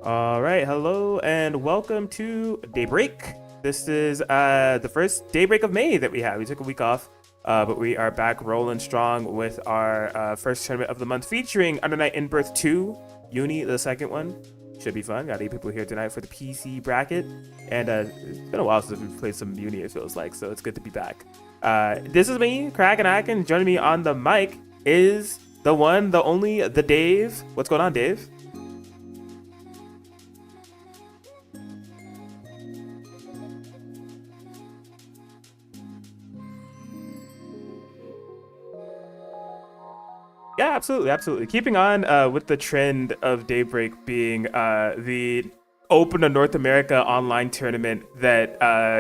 All right, hello and welcome to Daybreak. This is the first Daybreak of May that we have. We took a week off, but we are back rolling strong with our first tournament of the month featuring Under Night in Birth 2, Uni, the second one. Should be fun. Got 8 people here tonight for the PC bracket. And it's been a while since we've played some Uni, it feels like, so it's good to be back. This is me, Crack and Akin. Joining me on the mic is the one, the only, the Dave. What's going on, Dave? Yeah, absolutely. Keeping on with the trend of Daybreak being the Open of North America online tournament that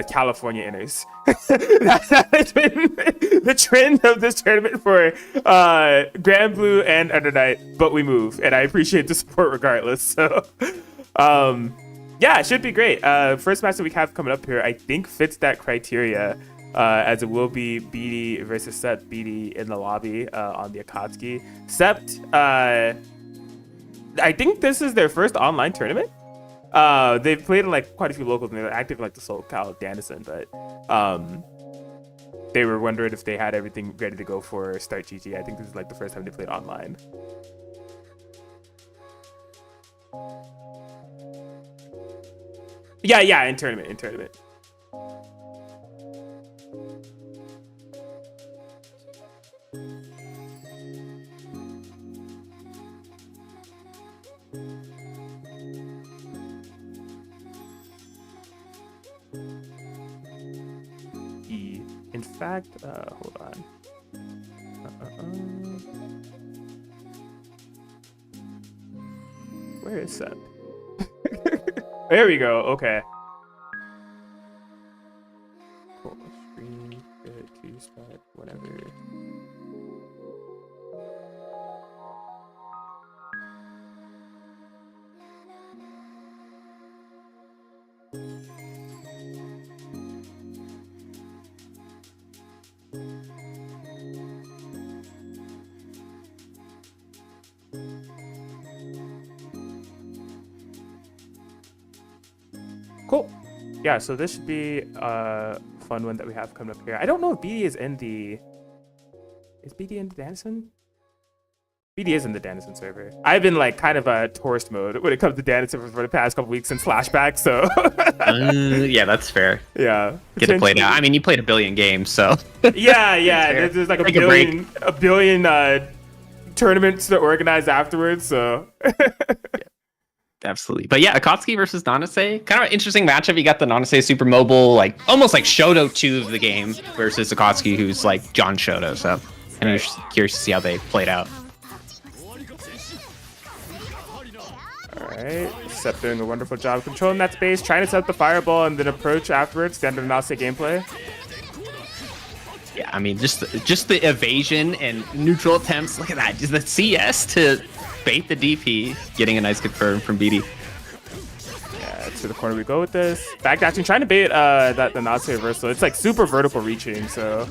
California enters. That's been the trend of this tournament for Granblue and Under Night, but we move, and I appreciate the support regardless. So, yeah, it should be great. First match that we have coming up here, I think fits that criteria. As it will be BD versus Sept. BD in the lobby on the Akatsuki. Sept, I think this is their first online tournament. They've played in like quite a few locals and they're active in like the SoCal Danison, but they were wondering if they had everything ready to go for Start GG. I think this is like the first time they played online. Yeah, in tournament. In fact, hold on. Where is that? There we go. Okay. Cool. Screen, two spot, whatever. Cool. Yeah, so this should be a fun one that we have coming up here. I don't know if BD is in the... Is BD in the Danison? BD is in the Danison server. I've been like kind of a tourist mode when it comes to Danison for the past couple weeks since Flashback, so... Yeah, that's fair. Yeah. Get to play now. I mean, you played a billion games, so... yeah. There's like a billion tournaments to organize afterwards, so... Absolutely. But yeah, Akatsuki versus Nanase, kind of an interesting matchup. You got the Nanase super mobile, like almost like Shoto 2 of the game versus Akatsuki, who's like John Shoto. So I'm curious to see how they played out. All right, Sept doing a wonderful job controlling that space, trying to set up the fireball and then approach afterwards. Standard Nanase gameplay. Yeah, I mean, just the evasion and neutral attempts. Look at that, just the CS to bait the DP, getting a nice confirm from BD. Yeah, to the corner we go with this. Backdashing, trying to bait the Nanase reversal. It's like super vertical reaching, so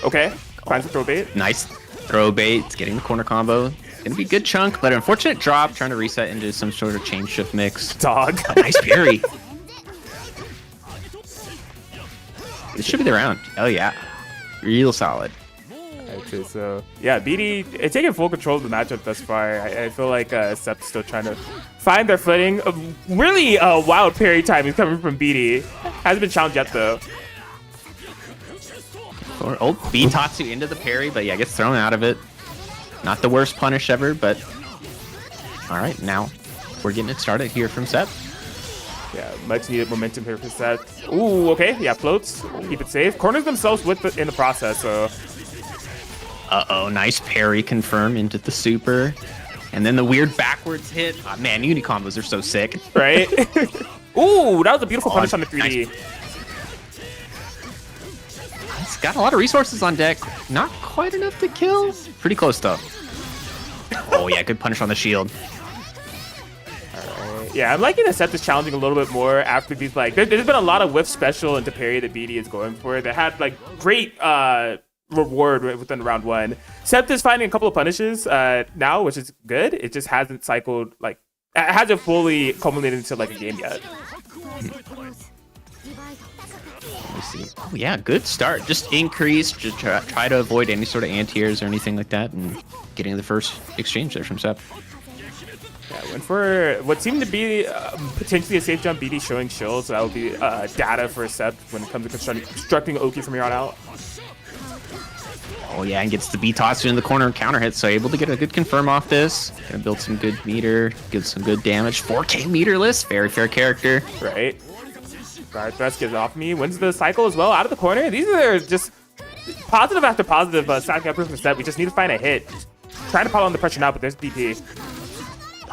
okay. Finds the throw bait. Nice throw bait, it's getting the corner combo. Gonna be a good chunk, but unfortunate drop, trying to reset into some sort of chain shift mix. Dog. Oh, nice parry. This should be the round. Oh yeah, real solid. Okay, so yeah, BD it's taking full control of the matchup thus far. I feel like Sept's still trying to find their footing. Really wild parry time is coming from BD. Hasn't been challenged yet though. Or old B Tatsu into the parry, but yeah, gets thrown out of it. Not the worst punish ever, but all right, now we're getting it started here from Sept. Yeah, much needed momentum here for Sept. Ooh, okay, yeah, floats. Keep it safe. Corners themselves in the process, so. Uh-oh, nice parry confirm into the super. And then the weird backwards hit. Oh, man, uni combos are so sick. Right? Ooh, that was a beautiful punish on the 3D. Nice. It's got a lot of resources on deck. Not quite enough to kill. Pretty close, though. Oh, yeah, good punish on the shield. Yeah, I'm liking that Sept is challenging a little bit more after these, like, there's been a lot of whiff special into parry that BD is going for. They had, like, great reward within round one. Sept is finding a couple of punishes now, which is good. It just hasn't cycled like it hasn't fully culminated into like a game yet. Let me see. Oh yeah, good start. Just increase, just try to avoid any sort of anti-airs or anything like that, and getting the first exchange there from Sep. Yeah, went for what seemed to be potentially a safe jump. BD showing shield, so that would be data for Sep when it comes to constructing Oki from here on out. Oh yeah, and gets the B toss in the corner and counter hit, so able to get a good confirm off this. Gonna build some good meter, get some good damage. 4K meterless, very fair character. Right. Guard thrust gets off me, wins the cycle as well out of the corner. These are just positive after positive stacking up for Sep. We just need to find a hit. Trying to pile on the pressure now, but there's DP.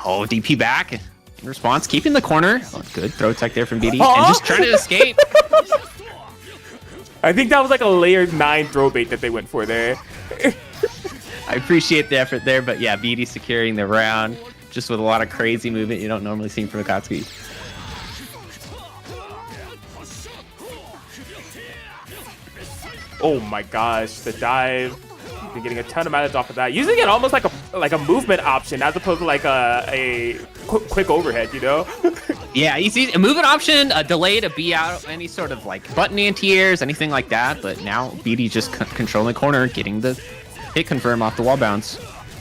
Oh, DP back in response, keeping the corner. Oh, good throw tech there from BD, and just trying to escape. I think that was like a layer 9 throw bait that they went for there. I appreciate the effort there, but yeah, BD securing the round just with a lot of crazy movement you don't normally see from Akatsuki. Oh my gosh, the dive. You've been getting a ton of mileage off of that. Using it almost like a movement option as opposed to like a quick overhead, you know? Yeah, you see a movement option, a delay to be out, any sort of like button anti-airs, anything like that. But now BD just controlling the corner, getting the hit confirm off the wall bounce.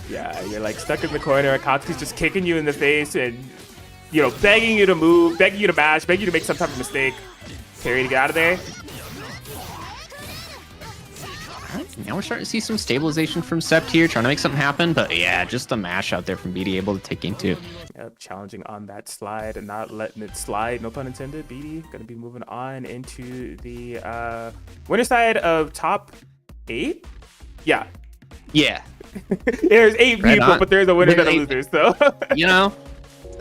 Yeah, you're like stuck in the corner. Akatsuki's just kicking you in the face and, you know, begging you to move, begging you to mash, begging you to make some type of mistake. Carry to get out of there. Now we're starting to see some stabilization from Sept here, trying to make something happen. But yeah, just the mash out there from BD, able to take game 2. Yep, challenging on that slide and not letting it slide. No pun intended. BD going to be moving on into the winner side of top 8. Yeah. Yeah. There's 8 Right people, on. but there's a winner and a loser. So you know,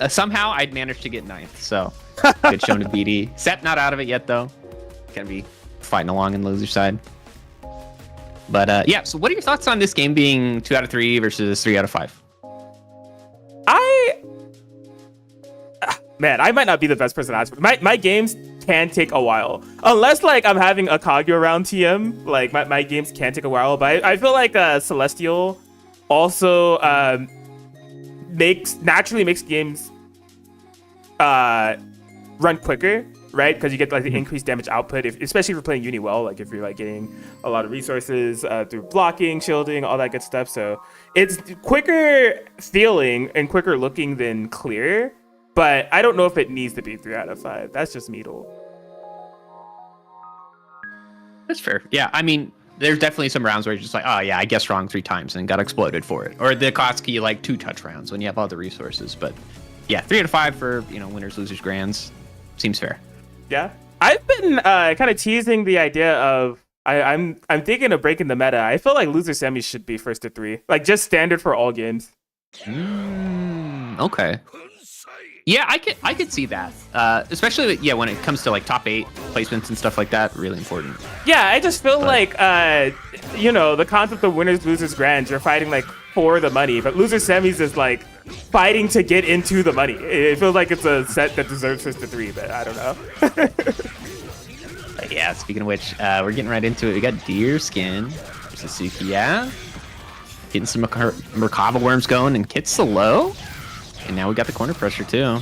somehow I'd managed to get 9th. So good showing to BD. Sept not out of it yet though. Gonna be fighting along in the loser side. But yeah, so what are your thoughts on this game being 2 out of 3 versus 3 out of 5? Man, I might not be the best person to ask. My games can take a while. Unless, like, I'm having a Kagyu around TM. Like, my games can take a while. But I feel like Celestial also naturally makes games run quicker, right? Because you get, like, the increased damage output, especially if you're playing Uni well. Like, if you're, like, getting a lot of resources through blocking, shielding, all that good stuff. So it's quicker feeling and quicker looking than clear. But I don't know if it needs to be 3 out of 5. That's just me, though. That's fair. Yeah, I mean, there's definitely some rounds where you're just like, oh yeah, I guessed wrong 3 times and got exploded for it. Or the Akatsuki like 2 touch rounds when you have all the resources. But yeah, 3 out of 5 for, you know, winners, losers, grands seems fair. Yeah, I've been kind of teasing the idea of I'm thinking of breaking the meta. I feel like loser semis should be 1st to 3, like just standard for all games. Okay. Yeah, I could see that. Especially when it comes to like top 8 placements and stuff like that, really important. Yeah, I just feel like you know, the concept of winners, losers, grands, you're fighting like for the money, but loser semis is like fighting to get into the money. It feels like it's a set that deserves 1st to 3, but I don't know. Yeah, speaking of which, we're getting right into it. We got Deer Skin versus Suki. Yeah, getting some Merkaba worms going and gets the low. And now we got the corner pressure too.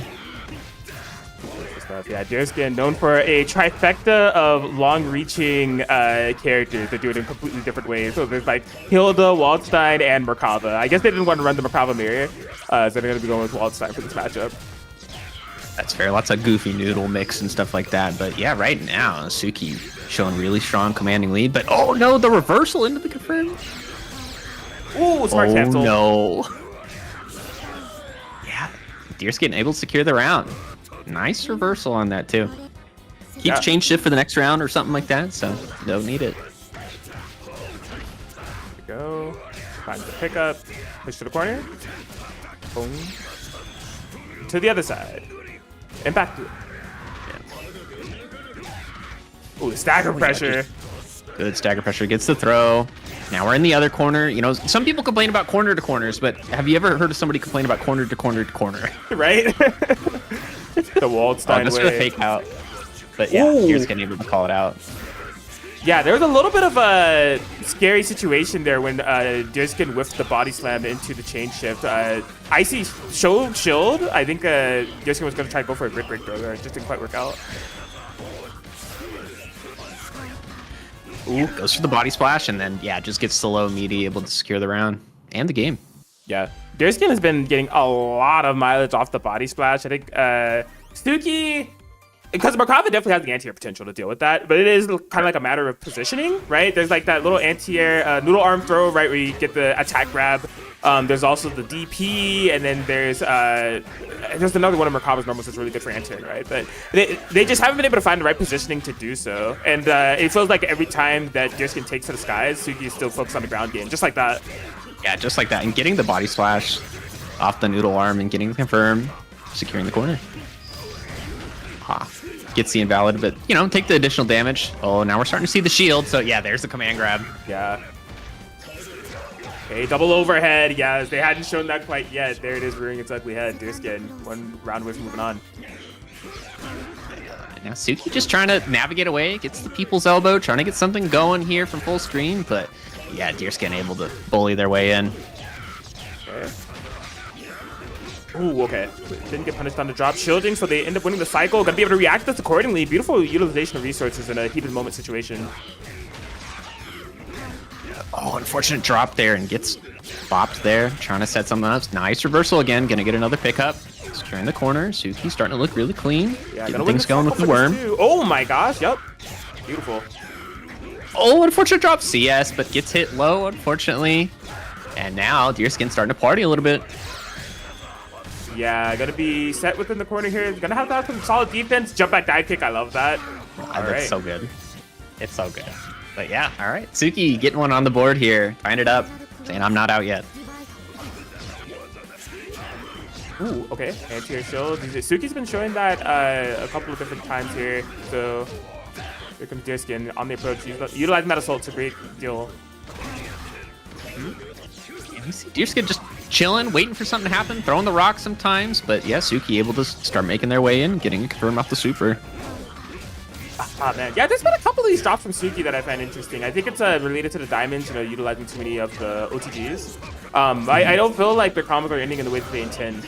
Yeah, Deerskin known for a trifecta of long-reaching characters that do it in completely different ways. So there's like Hilda, Waldstein, and Merkaba. I guess they didn't want to run the Merkaba mirror, so they're going to be going with Waldstein for this matchup. That's fair. Lots of goofy noodle mix and stuff like that. But yeah, right now Suki showing really strong commanding lead. But oh no, the reversal into the confirm. Ooh, smart cancel. Oh no. Deerskin able to secure the round. Nice reversal on that too. Keeps change shift for the next round or something like that, so don't need it. There we go. Find the pickup. Push to the corner. Boom. To the other side. And back to it. Yeah. Ooh, stagger pressure. Good stagger pressure. Gets the throw. Now we're in the other corner. You know, some people complain about corner to corners, but have you ever heard of somebody complain about corner to corner to corner? Right? The Waldstein that's way. a fake out. But yeah, here's getting able to call it out. Yeah, there was a little bit of a scary situation there when Deerskin whiffed the body slam into the chain shift. Icy shield. I think Deerskin was going to try to go for a brick break, though. It just didn't quite work out. Ooh, goes for the body splash, and then, yeah, just gets the low meaty, able to secure the round and the game. Yeah, Deerskin has been getting a lot of mileage off the body splash. I think Suki... Because Markava definitely has the anti-air potential to deal with that, but it is kind of like a matter of positioning, right? There's like that little anti-air noodle arm throw, right, where you get the attack grab. There's also the DP, and then there's another one of Markava's normals that's really good for anti-air, right? But they just haven't been able to find the right positioning to do so. And it feels like every time that Deerskin takes to the skies, Suki is still focused on the ground game, just like that. Yeah, just like that. And getting the body splash off the noodle arm and getting the confirm, securing the corner. Gets the invalid, but, you know, take the additional damage. Oh, now we're starting to see the shield. So, yeah, there's the command grab. Yeah. Okay, double overhead. Yes, they hadn't shown that quite yet. There it is, rearing its ugly head. Deerskin, one round away from moving on. Now Suki just trying to navigate away, gets the people's elbow, trying to get something going here from full screen, but, yeah, Deerskin able to bully their way in. Okay. Ooh, okay. Didn't get punished on the drop shielding, so they end up winning the cycle. Gonna be able to react to this accordingly. Beautiful utilization of resources in a heated moment situation. Oh, unfortunate drop there and gets bopped there. Trying to set something up. Nice reversal again. Gonna get another pickup. Securing the corner. Suki starting to look really clean. Yeah, getting things going with the worm. Oh my gosh, yep. Beautiful. Oh, unfortunate drop. CS, but gets hit low, unfortunately. And now Deerskin starting to party a little bit. Yeah, gonna be set within the corner here. Gonna have to have some solid defense. Jump back dive kick. I love that. That's so good. It's so good. But yeah, all right. Suki getting one on the board here. Tying it up. Saying I'm not out yet. Ooh, okay. Anti-air shield. Suki's been showing that a couple of different times here. So here comes Deerskin on the approach. Utilizing that assault to break deal. You see Deerskin just chilling, waiting for something to happen, throwing the rock sometimes, but yeah, Suki able to start making their way in, getting a confirm off the super. Man. Yeah, there's been a couple of these drops from Suki that I find interesting. I think it's related to the diamonds, you know, utilizing too many of the OTGs. I don't feel like their combos are ending in the way that they intend.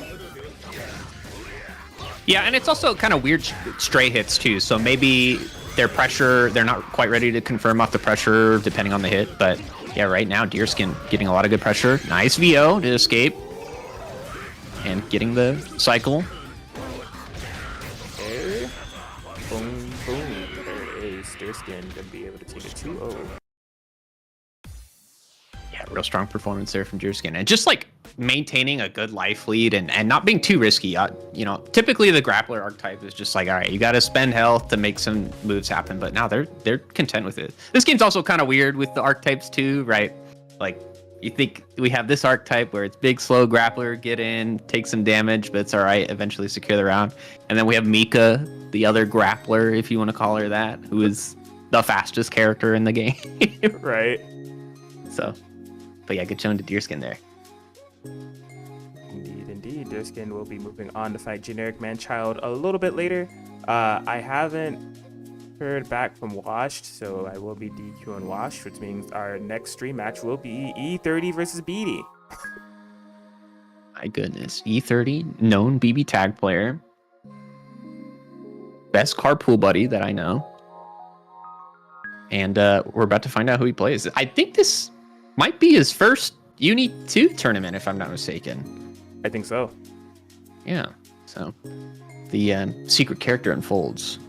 Yeah, and it's also kind of weird stray hits too, so maybe their pressure, they're not quite ready to confirm off the pressure depending on the hit, but yeah, right now, Deerskin getting a lot of good pressure. Nice VO to escape. And getting the cycle. Okay. Boom, boom. There it is. Deerskin going to be able to take a 2-0. Yeah, real strong performance there from Deerskin. And just like maintaining a good life lead and not being too risky. You know, typically the grappler archetype is just like, all right, you got to spend health to make some moves happen. But now they're content with it. This game's also kind of weird with the archetypes too, right? Like you think we have this archetype where it's big, slow grappler, get in, take some damage, but it's all right, eventually secure the round. And then we have Mika, the other grappler, if you want to call her that, who is the fastest character in the game. Right. So, but yeah, good showing to Deerskin there. Indeed. Deerskin will be moving on to fight Generic Manchild a little bit later. I haven't heard back from Washed, so I will be DQ on Washed, which means our next stream match will be E30 versus BD. My goodness. E30, known BB tag player. Best carpool buddy that I know. And we're about to find out who he plays. I think this might be his first Uni 2 tournament, if I'm not mistaken. I think so. Yeah. So the secret character unfolds.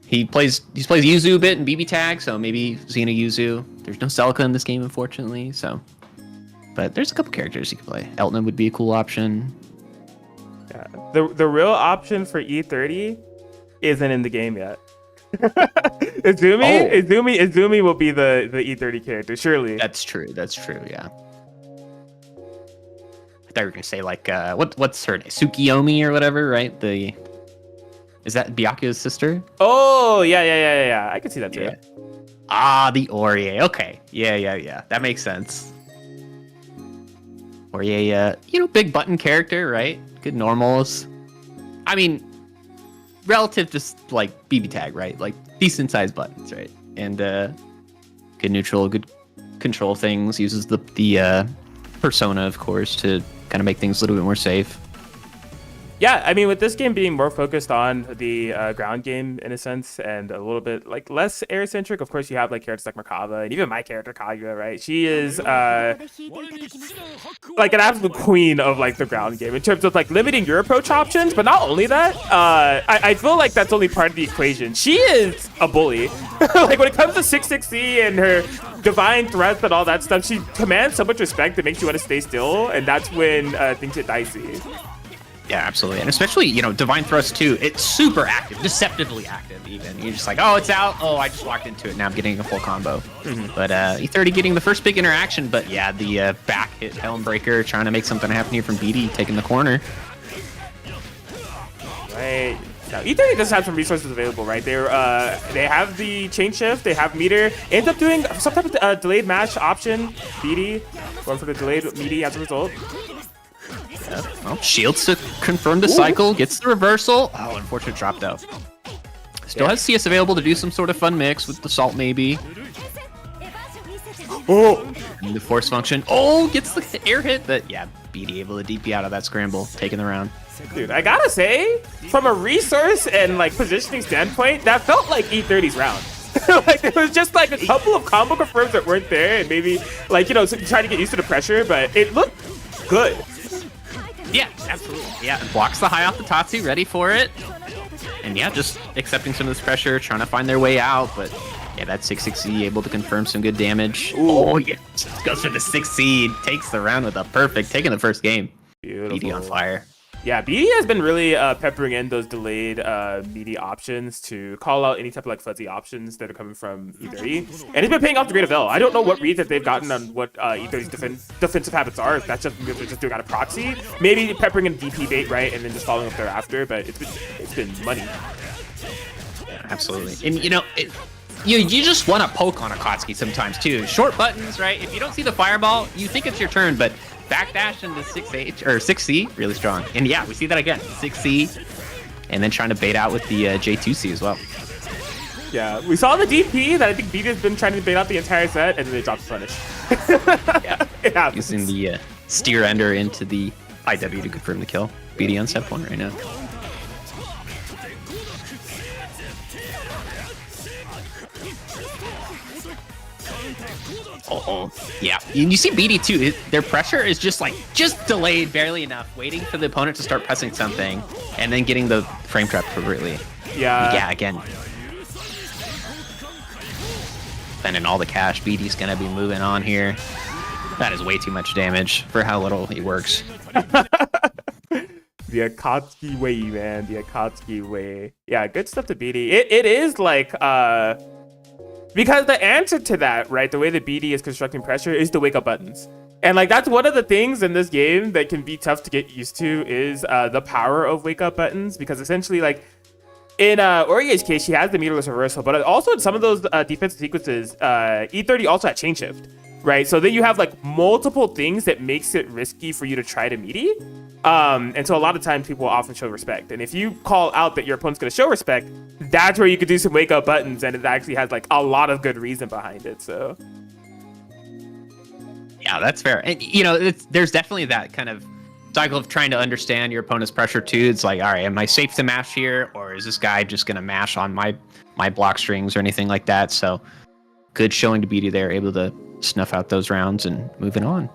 He plays Yuzu a bit in BB tag, so maybe Xena Yuzu. There's no Celica in this game, unfortunately. So, but there's a couple characters you can play. Elton would be a cool option. Yeah. The real option for E30 isn't in the game yet. Izumi will be the E30 character, surely. That's true. Yeah. I thought you were gonna say like what's her name? Tsukiyomi or whatever, right? Is that Byakuya's sister? Oh yeah. I can see that too. Yeah. Ah, the Orie. Okay. Yeah. That makes sense. Orie, big button character, right? Good normals. I mean, relative to like BB tag, right? Like decent sized buttons, right? and good neutral, good control things. Uses the persona, of course, to kind of make things a little bit more safe. Yeah, I mean, with this game being more focused on the ground game in a sense, and a little bit like less air centric. Of course, you have like characters like Merkava, and even my character Kaguya, right? She is like an absolute queen of like the ground game in terms of like limiting your approach options. But not only that, I feel like that's only part of the equation. She is a bully. Like when it comes to 660 and her divine threats and all that stuff, she commands so much respect that makes you want to stay still, and that's when things get dicey. Yeah, absolutely. And especially, you know, Divine Thrust too, it's super active, deceptively active even. You're just like, oh, it's out. Oh, I just walked into it. Now I'm getting a full combo. But E30 getting the first big interaction. But yeah, the back hit Helm Breaker trying to make something happen here from BD, taking the corner. Right. Now, E30 does have some resources available, right? They have the chain shift, they have meter. Ends up doing some type of delayed mash option. BD going for the delayed meaty as a result. Well, shields to confirm the cycle, gets the reversal. Oh, unfortunate drop though. Still has CS available to do some sort of fun mix with the salt maybe. Oh, And the force function. Oh, gets the air hit, but yeah, BD able to DP out of that scramble, taking the round. dude, I gotta say, from a resource and like positioning standpoint, that felt like E30's round. Like it was just like a couple of combo confirms that weren't there, and maybe like, you know, trying to get used to the pressure, but it looked good. Yeah, absolutely. Yeah, blocks the high off the Tatsu, ready for it. And yeah, just accepting some of this pressure, trying to find their way out. But yeah, that 660 able to confirm some good damage. Ooh. Oh, yeah. Just goes for the 6 seed. Takes the round with a perfect, taking the first game. Beautiful. BD on fire. Yeah, BD has been really peppering in those delayed meaty options to call out any type of like fuzzy options that are coming from E30. And it's been paying off to great avail. I don't know what reads that they've gotten on what E30's defensive habits are. If that's just because they're just doing out of proxy. Maybe peppering in DP bait, right? And then just following up thereafter. But it's been money. Yeah, absolutely. And you know, you just want to poke on Akatsuki sometimes too. Short buttons, right? If you don't see the fireball, you think it's your turn, but backdash into 6H or 6C, really strong. And yeah, we see that again, 6C, and then trying to bait out with the J2C as well. Yeah, we saw the DP that I think BD has been trying to bait out the entire set, and then they dropped the punish. Yeah, it happens. using the steer ender into the IW to confirm the kill. BD on step 1 right now. Oh, yeah. And you see BD too. Their pressure is just delayed barely enough, waiting for the opponent to start pressing something, and then getting the frame trap appropriately. Yeah. Yeah, again. Spending all the cash. BD's gonna be moving on here. That is way too much damage for how little he works. The Akatsuki way, man. The Akatsuki way. Yeah, good stuff to BD. It is like because the answer to that, right, the way that BD is constructing pressure is the wake up buttons. And like that's one of the things in this game that can be tough to get used to is the power of wake up buttons, because essentially like in Orie's case, she has the meterless reversal, but also in some of those defensive sequences, E30 also had chain shift, right? So then you have like multiple things that makes it risky for you to try to meaty. And so a lot of times people will often show respect. And if you call out that your opponent's going to show respect, that's where you could do some wake up buttons, and it actually has like a lot of good reason behind it. So yeah, that's fair. And you know, there's definitely that kind of cycle of trying to understand your opponent's pressure too. It's like, all right, am I safe to mash here, or is this guy just going to mash on my block strings or anything like that? So good showing to BD there, able to snuff out those rounds and moving on.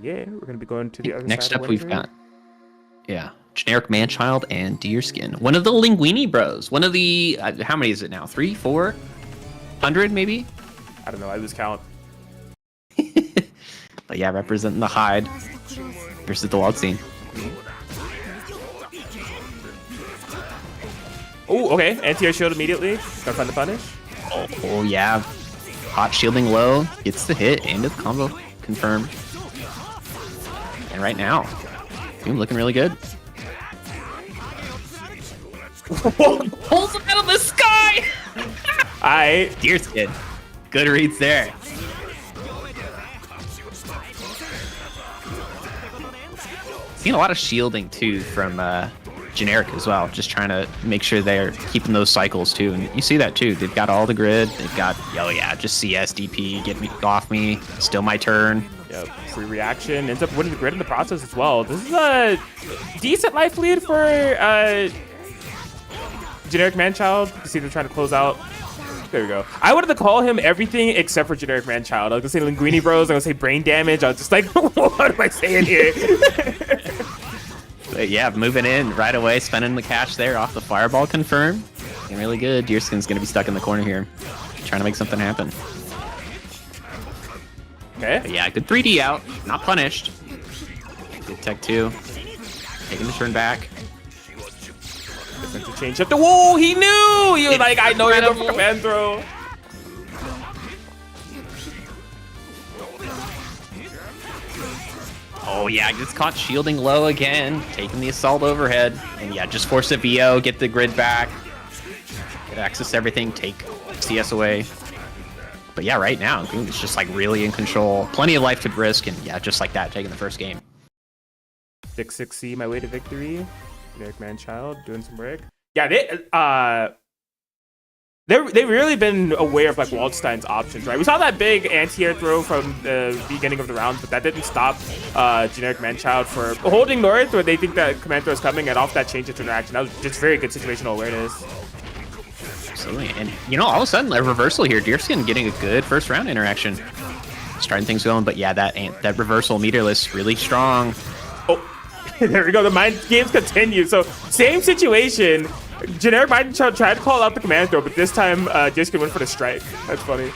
Yeah, we're gonna be going to the other Next side up, we've got Generic Manchild and Deerskin. One of the Linguini bros. One of the how many is it now? 300, 400 maybe? I don't know. I lose count. But yeah, representing the Hyde versus the Wild Scene. Oh, okay. Anti-air shield immediately. Gonna find the punish. Oh yeah. Hot shielding low. Gets the hit. End of the combo. Confirmed. And right now, team looking really good. Pulls him out of the sky! Deerskin. Good reads there. Seen a lot of shielding too from generic as well, just trying to make sure they're keeping those cycles too. And you see that too. They've got all the grid. They've got, oh yeah, just CSDP, get me off me, still my turn. Yep, free reaction, ends up winning the grid in the process as well. This is a decent life lead for generic Manchild. You see them trying to close out. There we go. I wanted to call him everything except for generic Manchild. I was gonna say Linguini Bros. I was gonna say brain damage. I was just like, what am I saying here? But yeah, moving in right away, spending the cash there off the fireball confirm. Looking really good. Deerskin's gonna be stuck in the corner here, trying to make something happen. Okay. But yeah, good 3D out, not punished. Good tech 2. Taking the turn back. To change up the whoa, he knew! He was like, I know you're going for command throw. Oh yeah, gets caught shielding low again, taking the assault overhead. And yeah, just force a VO, get the grid back. Get access to everything, take CS away. But yeah, right now, Green is just like really in control. Plenty of life to risk, and yeah, just like that, taking the first game. 6-6C, my way to victory. Generic Manchild doing some work. Yeah, they've really been aware of like Waldstein's options, right? We saw that big anti-air throw from the beginning of the round, but that didn't stop generic Manchild for holding north, where they think that command throw is coming, and off that change its interaction. That was just very good situational awareness. Absolutely, and you know, all of a sudden a reversal here. Deerskin getting a good first round interaction, starting things going. But yeah, that reversal meterless really strong. Oh, there we go. The mind games continue. So same situation. Generic Manchild tried to call out the command throw, but this time Deerskin went for the strike. That's funny.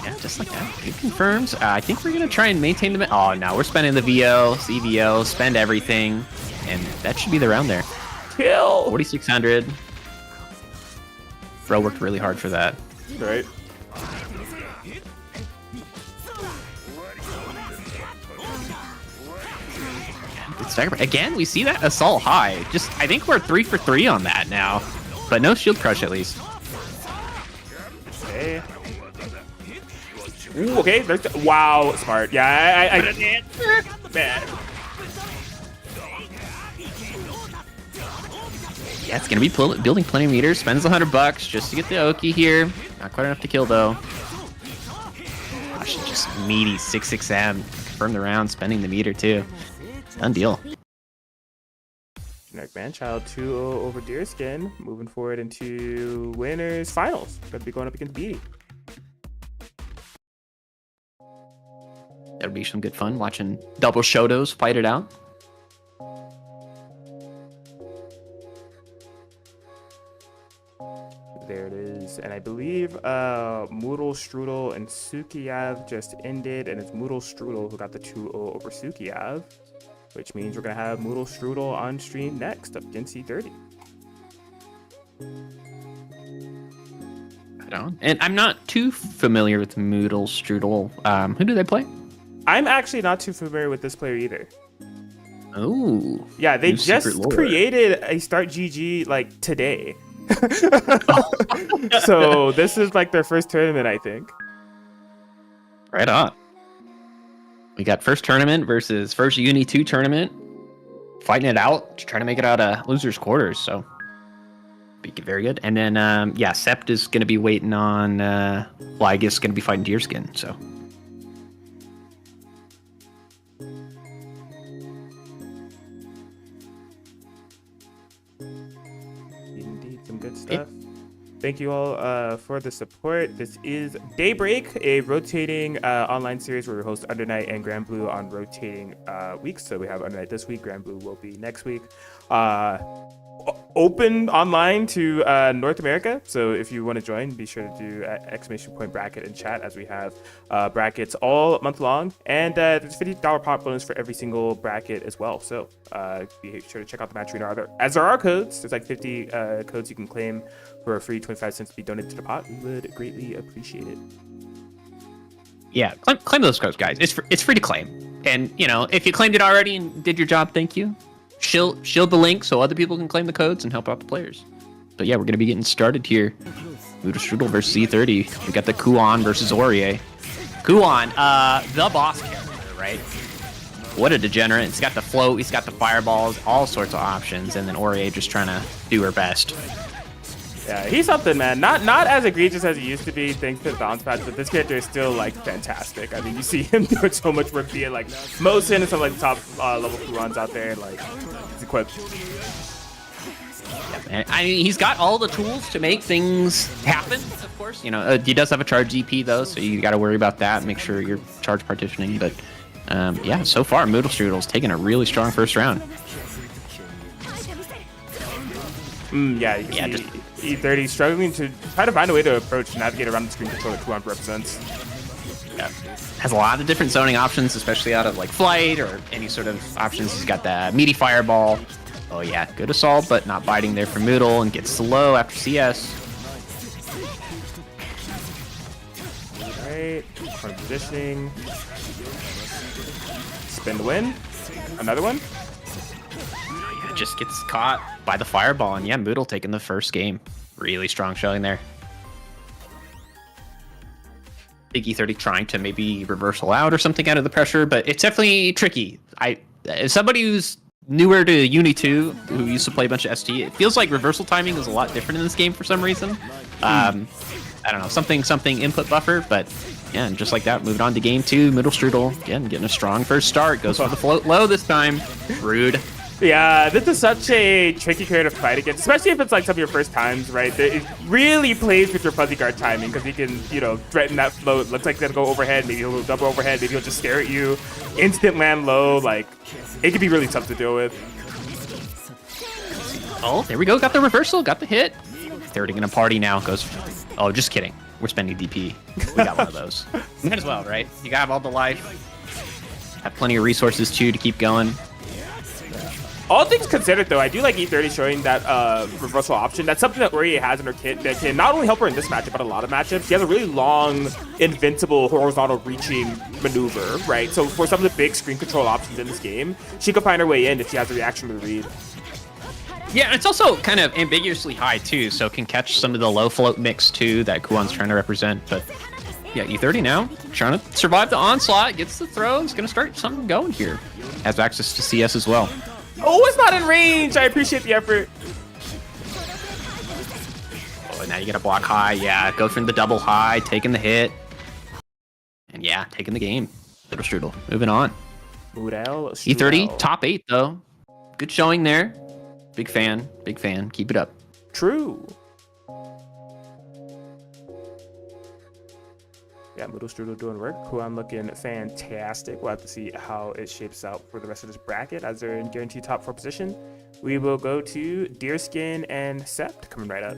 Yeah, just like that. Good confirms. I think we're gonna try and maintain the. Oh no, we're spending the VO, CVO, spend everything, and that should be the round there. Kill 4,600. Bro worked really hard for that. Right. Again, we see that assault high. Just, I think we're 3 for 3 on that now, but no shield crush at least. Okay. Ooh, okay. Wow, smart. Yeah, I man. Yeah, it's gonna be building plenty of meters. Spends $100 just to get the Oki here. Not quite enough to kill though. Gosh, just meaty 6-6M. Confirm the round, spending the meter too. Done deal. Generic Manchild 2-0 over Deerskin. Moving forward into winners finals. Gonna be going up against Beatty. That'll be some good fun watching double Shotos fight it out. There it is. And I believe Moodle, Strudel, and Sukiyav just ended, and it's Moodle Strudel who got the 2-0 over Sukiyav, which means we're gonna have Moodle Strudel on stream next up against C30. Right on. And I'm not too familiar with Moodle Strudel. Who do they play? I'm actually not too familiar with this player either. Oh. Yeah, they just created a Start GG like today. So this is like their first tournament, I think. Right on. We got first tournament versus first Uni 2 tournament. Fighting it out, trying to make it out of losers quarters, so be very good. And then yeah, Sept is gonna be waiting on well, I guess gonna be fighting Deerskin, so. Good stuff. Thank you all for the support. This is Daybreak, a rotating online series where we host Undernight and Granblue on rotating weeks. So we have Undernight this week, Granblue will be next week. Open online to North America. So if you want to join, be sure to do !bracket in chat, as we have brackets all month long. And there's $50 pop bonus for every single bracket as well. So be sure to check out the matcherino. As there are codes, there's like 50 codes you can claim for a free 25 cents to be donated to the pot. We would greatly appreciate it. Yeah, claim those codes, guys. It's free to claim. And, you know, if you claimed it already and did your job, thank you. Shield the link so other people can claim the codes and help out the players. But yeah, we're going to be getting started here. Moodle Strudel versus C30. We got the Kuon versus Aurier. Kuon, the boss character, right? What a degenerate. He's got the float, he's got the fireballs, all sorts of options, and then Aurier just trying to do her best. Yeah, he's something, man. Not as egregious as he used to be, thanks to the balance patch, but this character is still, like, fantastic. I mean, you see him doing so much work via, like, Mosin and some, like, top level runs out there, like, he's equipped. Yeah, I mean, he's got all the tools to make things happen, of course. You know, he does have a charge EP, though, so you got to worry about that. Make sure you're charge partitioning, but, yeah, so far, Moodlestrudel's taking a really strong first round. Yeah, you can see E30 struggling to try to find a way to approach, navigate around the screen control that Kuan represents. Yeah. Has a lot of different zoning options, especially out of like flight or any sort of options. He's got the meaty fireball. Oh yeah, good assault, but not biting there for Moodle, and gets slow after CS. Alright, front positioning. Spin to win. Another one. Just gets caught by the fireball, and yeah, Moodle taking the first game. Really strong showing there. Big E30 trying to maybe reversal out or something out of the pressure, but it's definitely tricky. As somebody who's newer to Uni 2, who used to play a bunch of ST, it feels like reversal timing is a lot different in this game for some reason. I don't know, something input buffer, but yeah, and just like that, moving on to game 2, Moodlestrudel, again, getting a strong first start, goes for the float low this time. Rude. Yeah, this is such a tricky character to fight against, especially if it's like some of your first times, right? It really plays with your fuzzy guard timing because he can, you know, threaten that float. Looks like he's gonna go overhead, maybe he'll double overhead, maybe he'll just stare at you, instant land low. Like, it can be really tough to deal with. Oh, there we go. Got the reversal, got the hit. 30 gonna party now. Goes. Oh, just kidding. We're spending DP. We got one of those. Might as well, right? You got all the life. Have plenty of resources too to keep going. All things considered, though, I do like E30 showing that reversal option. That's something that Aurier has in her kit that can not only help her in this matchup, but a lot of matchups. She has a really long, invincible, horizontal reaching maneuver, right? So for some of the big screen control options in this game, she could find her way in if she has a reaction to the read. Yeah, and it's also kind of ambiguously high, too, so can catch some of the low float mix, too, that Kuan's trying to represent. But yeah, E30 now, trying to survive the onslaught, gets the throw, is going to start something going here. Has access to CS as well. Oh, it's not in range. I appreciate the effort. Oh, now you get a block high. Yeah, go from the double high, taking the hit. And yeah, taking the game. Moodlestrudel, moving on. E30, top 8, though. Good showing there. Big fan, big fan. Keep it up. True. Yeah, Moodlestrudel doing work. Kuan looking fantastic. We'll have to see how it shapes out for the rest of this bracket as they're in guaranteed top 4 position. We will go to Deerskin and Sept coming right up.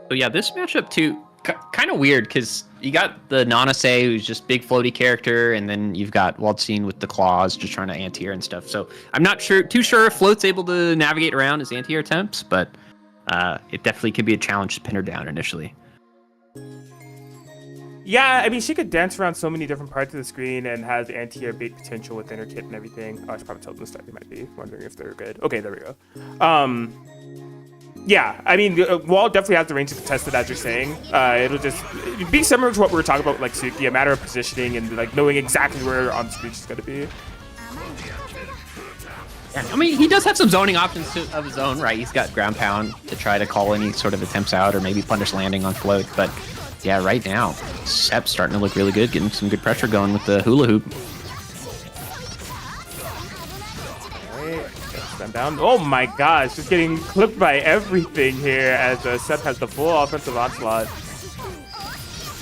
So yeah, this matchup too, kind of weird because you got the Nanase, who's just big floaty character, and then you've got Waltzine with the claws, just trying to anti-air and stuff. So I'm not too sure if Float's able to navigate around his anti-air attempts, but it definitely could be a challenge to pin her down initially. Yeah, I mean, she could dance around so many different parts of the screen and has anti-air bait potential within her kit and everything. Oh, I should probably tell them the start they might be. Wondering if they're good. Okay, there we go. Yeah, I mean, Wall definitely has the range to contest it, as you're saying. It'll just be similar to what we were talking about with, like, Suki, a matter of positioning and, like, knowing exactly where on the screen she's going to be. Yeah, I mean, he does have some zoning options of his own, right? He's got ground pound to try to call any sort of attempts out or maybe punish landing on float. But, yeah, right now, Sep's starting to look really good, getting some good pressure going with the hula hoop. Down. Oh my gosh, just getting clipped by everything here as Seth has the full offensive onslaught.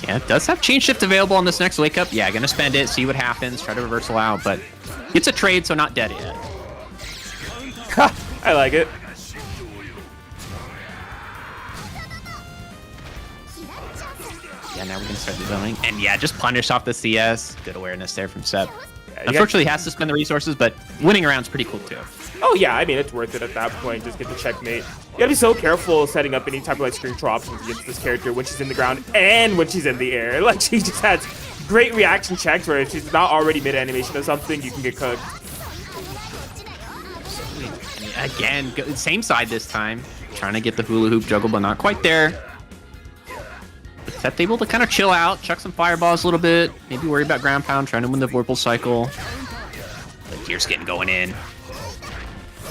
Yeah, it does have chain shift available on this next wake up. Yeah, gonna spend it, see what happens, try to reversal out, but it's a trade, so not dead yet. I like it. Yeah, now we're gonna start the zoning. And yeah, just punish off the CS. Good awareness there from Sep. Unfortunately, he has to spend the resources, but winning a round's pretty cool too. Oh yeah, I mean, it's worth it at that point. Just get the checkmate. You gotta be so careful setting up any type of like screen control options against this character when she's in the ground and when she's in the air. Like, she just has great reaction checks where if she's not already mid-animation or something, you can get cooked. Again, same side this time. Trying to get the hula hoop juggle, but not quite there. But Seth able to kind of chill out, chuck some fireballs a little bit, maybe worry about ground pound, trying to win the Vorpal cycle. But Deerskin going in.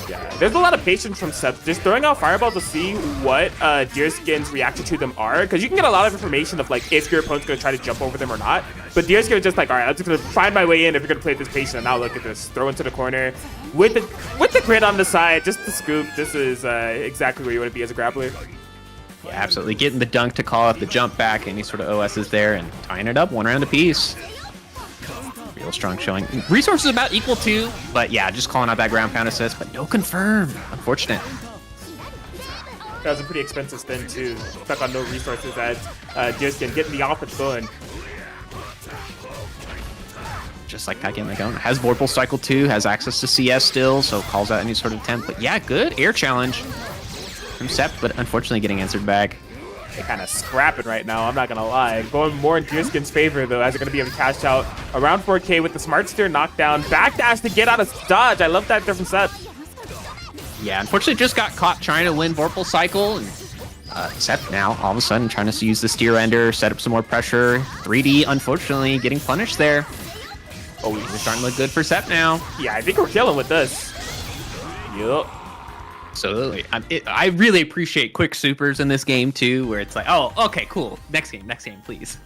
Yeah, there's a lot of patience from Seth, just throwing out fireballs to see what Deerskin's reaction to them are, because you can get a lot of information of like if your opponent's going to try to jump over them or not. But Deerskin is just like, all right, I'm just going to find my way in if you're going to play this patient. And now look at this, throw into the corner with the grid on the side, just the scoop. This is exactly where you want to be as a grappler. Yeah, absolutely. Getting the dunk to call out the jump back, any sort of OS is there, and tying it up one round apiece. Real strong showing. Resources about equal to, but yeah, just calling out that ground pound assist, but no confirm. Unfortunate. That was a pretty expensive spin too. Stuck on no resources as Deerskin getting the offense going. Just like that, getting it going. Has Vorpal cycle too, has access to CS still, so calls out any sort of attempt. But yeah, good air challenge from Sep, but unfortunately getting answered back. They're kind of scrapping right now, I'm not going to lie. Going more in Deerskin's favor, though, as they're going to be able to cash out around 4K with the smart steer knockdown. Backdash to get out of dodge. I love that different set. Yeah, unfortunately just got caught trying to win Vorpal cycle. And Sep now, all of a sudden, trying to use the steer ender, set up some more pressure. 3D, unfortunately, getting punished there. Oh, he's starting to look good for Sep now. Yeah, I think we're killing with this. Yup. Absolutely. I really appreciate quick supers in this game too, where it's like, oh, okay, cool. Next game, please.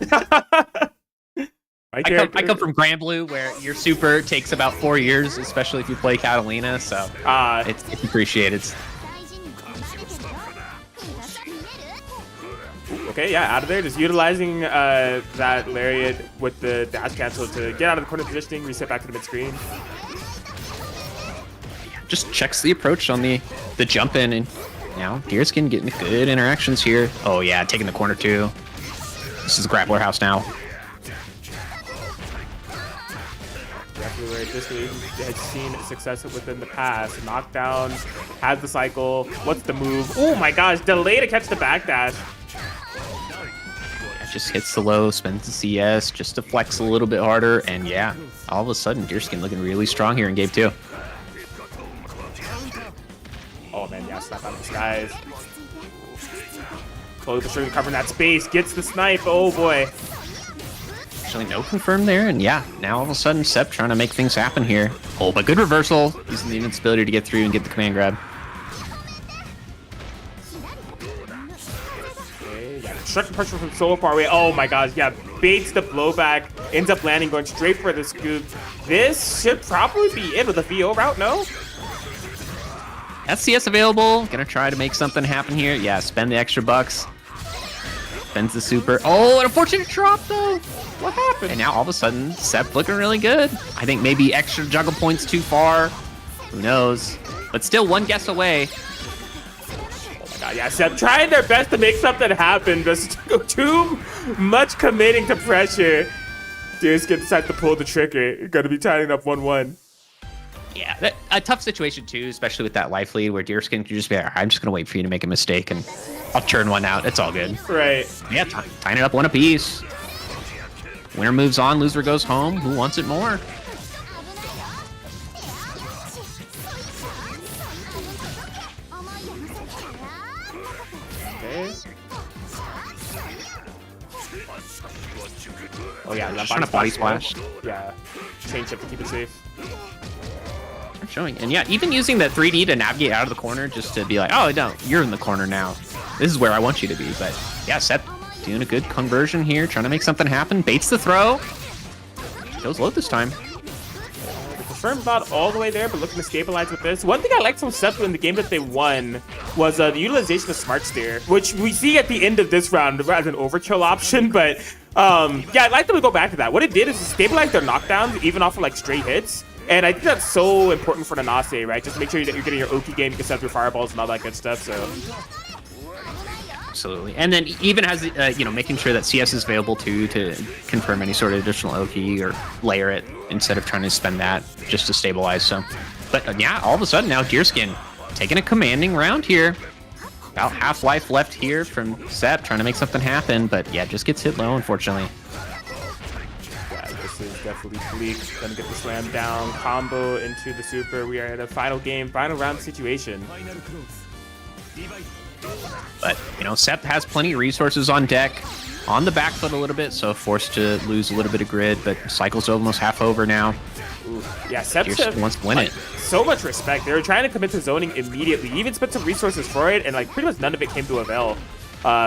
I come from Granblue, where your super takes about 4 years, especially if you play Catalina, so it's appreciated. Okay, yeah, out of there, just utilizing that lariat with the dash cancel to get out of the corner positioning, reset back to the mid screen. Just checks the approach on the jump in, and now Deerskin getting good interactions here. Oh yeah, taking the corner too. This is the grappler house now. Definitely right. This game has seen success within the past. Knockdown, has the cycle. What's the move? Oh my gosh, delay to catch the backdash. Yeah, just hits the low, spends the CS just to flex a little bit harder, and yeah, all of a sudden Deerskin looking really strong here in game 2. Oh man, yeah, snap out of the skies. Slowly but surely covering that space, gets the snipe, oh boy. Actually, no confirm there, and yeah, now all of a sudden Sep trying to make things happen here. Oh, but good reversal, using the invincibility to get through and get the command grab. Okay, yeah, constructive pressure from so far away. Oh my gosh, yeah, baits the blowback, ends up landing, going straight for the scoop. This should probably be it with a VO route, no? SCS available. Gonna try to make something happen here. Yeah, spend the extra bucks. Spends the super. Oh, an unfortunate drop though. What happened? And now all of a sudden, Sep looking really good. I think maybe extra juggle points too far. Who knows? But still one guess away. Oh my god, yeah, Sep trying their best to make something happen. Just too much committing to pressure. Deerskin decides to pull the trigger. Gonna be tying up 1-1. Yeah, a tough situation too, especially with that life lead where Deerskin can just be like, I'm just gonna wait for you to make a mistake and I'll churn one out. It's all good. Right. Yeah, tying it up one apiece. Winner moves on, loser goes home. Who wants it more? Okay. Oh yeah, that Trying to body splash. Yeah, change it to keep it safe. Showing, and yeah, even using that 3D to navigate out of the corner just to be like, oh no, you're in the corner now. This is where I want you to be. But yeah, Sep doing a good conversion here, trying to make something happen. Baits the throw. Goes low this time. The confirm's not all the way there, but looking to stabilize with this. One thing I liked from Sep in the game that they won was the utilization of smart steer, which we see at the end of this round as an overkill option. But yeah, I'd like them to go back to that. What it did is stabilize their knockdowns even off of like straight hits. And I think that's so important for the Nase, right? Just to make sure that you're getting your Oki game, you can set up your fireballs and all that good stuff, so. Absolutely. And then even has, making sure that CS is available too to confirm any sort of additional LP or layer it instead of trying to spend that just to stabilize. So, but yeah, all of a sudden now Deerskin taking a commanding round here. About half life left here from Sep trying to make something happen, but yeah, just gets hit low, unfortunately. Yeah, this is definitely Bleak. Gonna get the slam down, combo into the super. We are in a final game, final round situation. But, Sep has plenty of resources on deck, on the back foot a little bit, so forced to lose a little bit of grid, but cycle's almost half over now. Ooh. Yeah, Sep wants to win it. So much respect. They were trying to commit to zoning immediately. Even spent some resources for it, and pretty much none of it came to avail.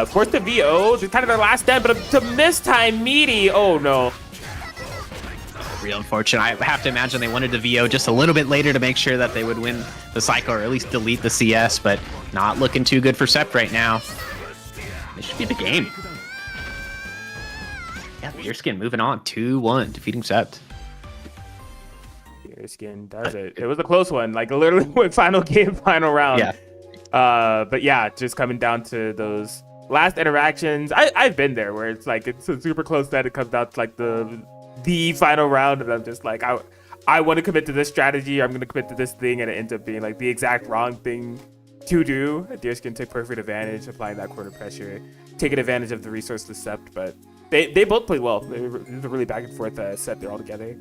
Forced the VO, just kind of their last stand, but to miss time Meaty. Oh no. Real unfortunate. I have to imagine they wanted the VO just a little bit later to make sure that they would win the cycle or at least delete the CS, but not looking too good for Sept right now. This should be the game. Yeah, Deerskin moving on 2-1, defeating Sept. Deerskin does it. It was a close one, literally final game, final round. Yeah. But yeah, just coming down to those last interactions. I've been there where it's it's a super close set. It comes down to the final round, and I'm just I want to commit to this strategy, or I'm going to commit to this thing, and it ends up being the exact wrong thing to do. Deerskin took perfect advantage, applying that corner pressure, taking advantage of the resourceless Sept, but they both played well. It was a really back and forth set there all together.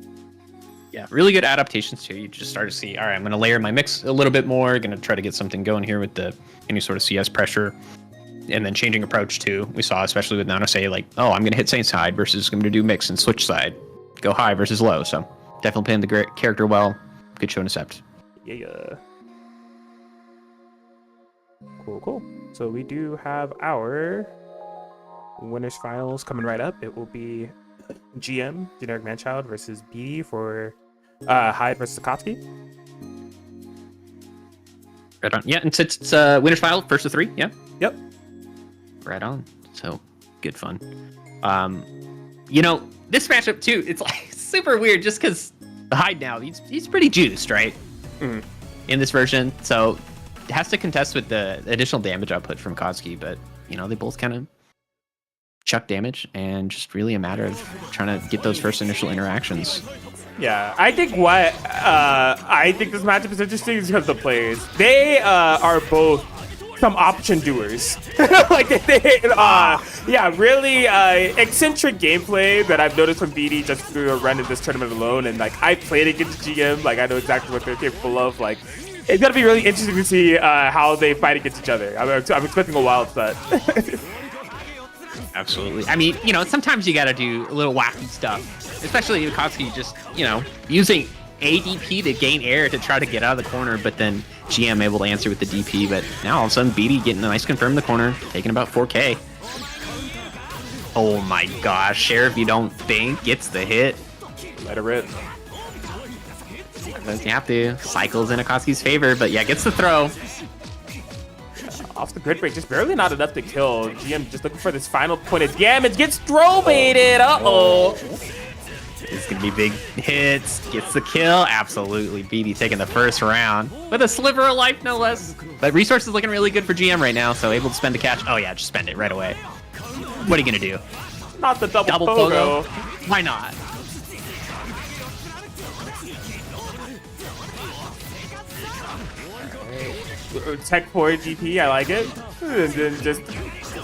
Yeah, really good adaptations too. You just start to see, all right, I'm going to layer my mix a little bit more, going to try to get something going here with any sort of CS pressure. And then changing approach too. We saw, especially with Nanose, I'm going to hit Saint side versus going to do mix and switch side. Go high versus low. So definitely playing the character well. Good show and Sept. Yeah. Cool. So we do have our winners finals coming right up. It will be GM, Generic Manchild, versus BD for Hyde versus Akatsuki. Right on. Yeah, and since it's winners final, first of 3. Yeah. Yep. Right on. So good fun. This matchup too, it's super weird just because the Hyde now, he's pretty juiced, right? Mm. In this version. So it has to contest with the additional damage output from Kotsky, but they both kind of chuck damage and just really a matter of trying to get those first initial interactions. Yeah, I think this matchup is interesting is because the players. They are both some option doers. Really eccentric gameplay that I've noticed from BD just through a run in this tournament alone. And I played against GM, I know exactly what they're capable of. It's gonna be really interesting to see how they fight against each other. I'm expecting a wild set. Absolutely. I mean, sometimes you gotta do a little wacky stuff, especially Kotsky just, using ADP to gain air to try to get out of the corner, but then GM able to answer with the DP. But now all of a sudden BD getting a nice confirm in the corner, taking about 4K. Oh my gosh, Sheriff, you don't think gets the hit? Let it rip. Doesn't have to. Cycles in Akatsuki's favor, but yeah, gets the throw. Off the grid break, just barely not enough to kill. GM just looking for this final point of damage. Gets throw baited. Uh-oh. It's going to be big hits. Gets the kill. Absolutely. BD taking the first round with a sliver of life, no less. But resources looking really good for GM right now, so able to spend a catch. Oh, yeah, just spend it right away. What are you going to do? Not the double pogo. Why not? Tech forward DP, I like it. And then just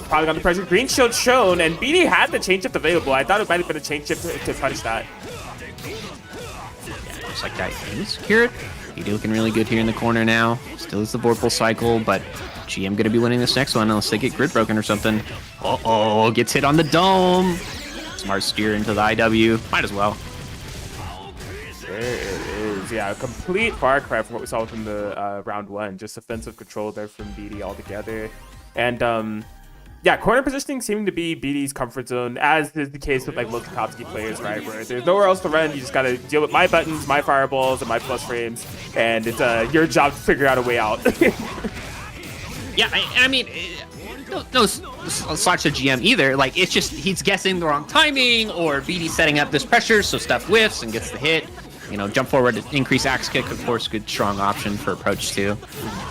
probably got the pressure. Green shield shown, and BD had the chain shift available. I thought it might have been a chain shift to punish that. Yeah, looks like that game is secured. BD looking really good here in the corner now. Still is the board pull cycle, but GM gonna be winning this next one unless they get grid broken or something. Uh-oh, gets hit on the dome. Smart steer into the IW. Might as well. There it is. Yeah, a complete far cry from what we saw within the round 1. Just offensive control there from BD altogether. And yeah, corner positioning seeming to be BD's comfort zone, as is the case with most Kotsky players, right? Where there's nowhere else to run, you just gotta deal with my buttons, my fireballs, and my plus frames, and it's your job to figure out a way out. Yeah, I mean, no slouch to GM either. It's just he's guessing the wrong timing, or BD setting up this pressure so stuff whiffs and gets the hit. jump forward, increase axe kick, of course, good strong option for approach too.